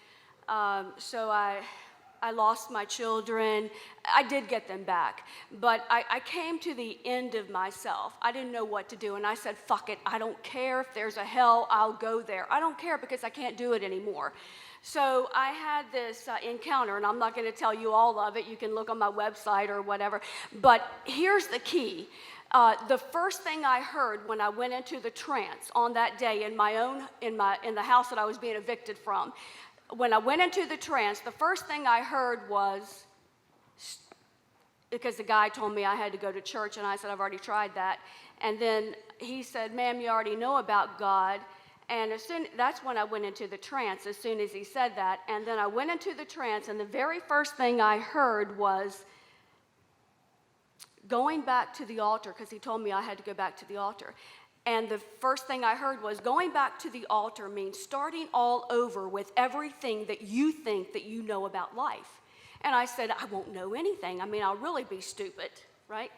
so I lost my children. I did get them back, but I came to the end of myself. I didn't know what to do, and I said, fuck it. I don't care if there's a hell, I'll go there. I don't care because I can't do it anymore. So I had this encounter, and I'm not going to tell you all of it. You can look on my website or whatever, but here's the key. The first thing I heard when I went into the trance on that day in the house that I was being evicted from, when I went into the trance, the first thing I heard was, because the guy told me I had to go to church, and I said, I've already tried that. And then he said, ma'am, you already know about God. And that's when I went into the trance, as soon as he said that. And then I went into the trance, and the very first thing I heard was going back to the altar, because he told me I had to go back to the altar. And the first thing I heard was going back to the altar means starting all over with everything that you think that you know about life. And I said, I won't know anything. I mean, I'll really be stupid, right?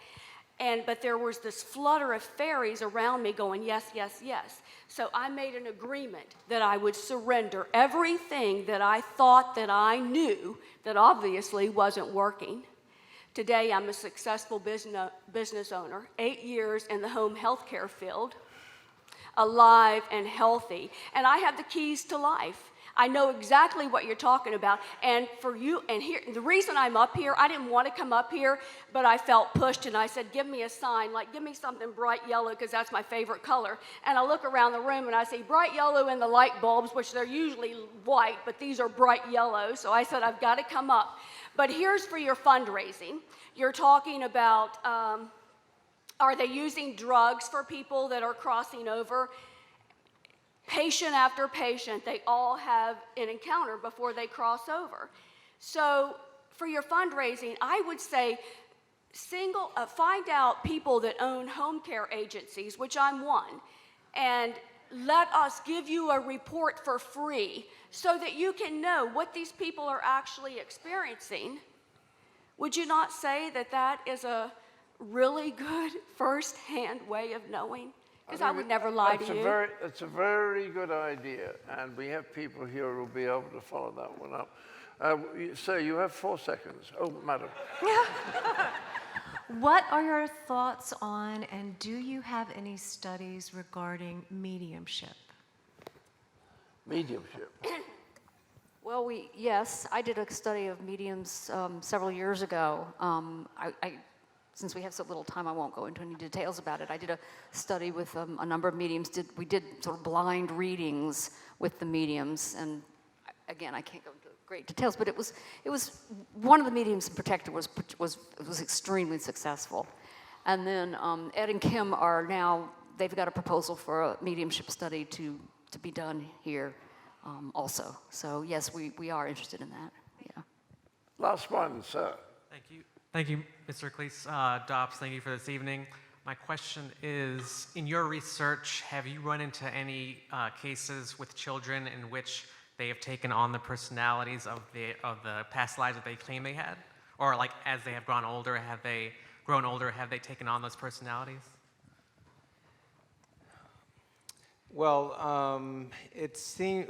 But there was this flutter of fairies around me going, yes, yes, yes. So I made an agreement that I would surrender everything that I thought that I knew that obviously wasn't working. Today, I'm a successful business owner, 8 years in the home health care field, alive and healthy, and I have the keys to life. I know exactly what you're talking about, and for you, and here, the reason I'm up here, I didn't want to come up here, but I felt pushed, and I said, give me a sign, like give me something bright yellow, because that's my favorite color. And I look around the room, and I see bright yellow in the light bulbs, which they're usually white, but these are bright yellow, so I said, I've got to come up. But here's for your fundraising. You're talking about, are they using drugs for people that are crossing over? Patient after patient, they all have an encounter before they cross over. So for your fundraising, I would say find out people that own home care agencies, which I'm one, and let us give you a report for free so that you can know what these people are actually experiencing. Would you not say that that is a really good first-hand way of knowing? Because I would never lie to you. It's a very good idea, and we have people here who will be able to follow that one up. Sir, you have 4 seconds. Oh, madam. What are your thoughts on, and do you have any studies regarding mediumship? Mediumship. Well, yes, I did a study of mediums several years ago. Since we have so little time, I won't go into any details about it. I did a study with a number of mediums. We did sort of blind readings with the mediums, and again, I can't go into great details, but it was one of the mediums in particular was extremely successful. And then Ed and Kim are now, they've got a proposal for a mediumship study to be done here also. So yes, we are interested in that. Yeah. Last one, sir. Thank you. Thank you, Mr. Cleese. Dobbs, thank you for this evening. My question is, in your research, have you run into any cases with children in which they have taken on the personalities of the past lives that they claim they had? Or like as they have grown older, have they taken on those personalities? Well, it seems,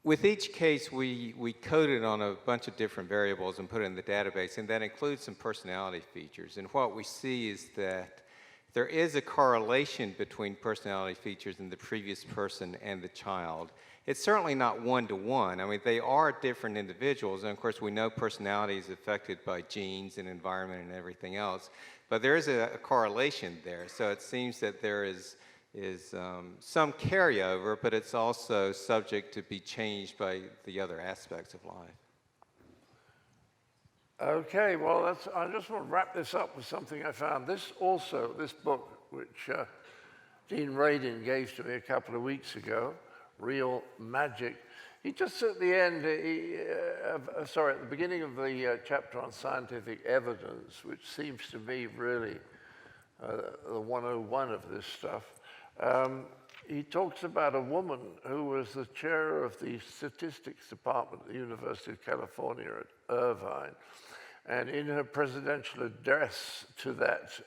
with each case, we coded on a bunch of different variables and put it in the database, and that includes some personality features. And what we see is that there is a correlation between personality features in the previous person and the child. It's certainly not one-to-one. I mean, they are different individuals, and of course we know personality is affected by genes and environment and everything else, but there is a correlation there. So it seems that there is some carryover, but it's also subject to be changed by the other aspects of life. Okay, well, I just want to wrap this up with something I found. This book, which Dean Radin gave to me a couple of weeks ago, Real Magic. He just at the end, at the beginning of the chapter on scientific evidence, which seems to be really the 101 of this stuff, he talks about a woman who was the chair of the statistics department at the University of California at Irvine. And in her presidential address to that,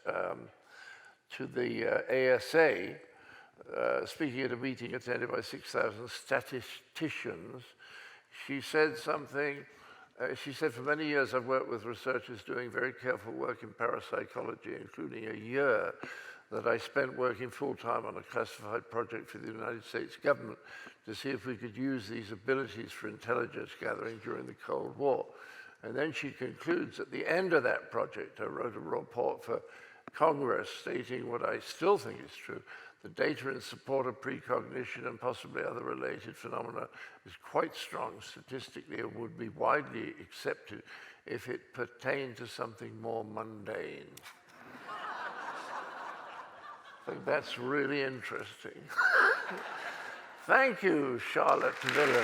to the ASA, speaking at a meeting attended by 6,000 statisticians, she said something. She said, for many years I've worked with researchers doing very careful work in parapsychology, including a year that I spent working full-time on a classified project for the United States government to see if we could use these abilities for intelligence gathering during the Cold War. And then she concludes, at the end of that project, I wrote a report for Congress stating what I still think is true. The data in support of precognition and possibly other related phenomena is quite strong statistically and would be widely accepted if it pertained to something more mundane. I think that's really interesting. Thank you, Charlottesville.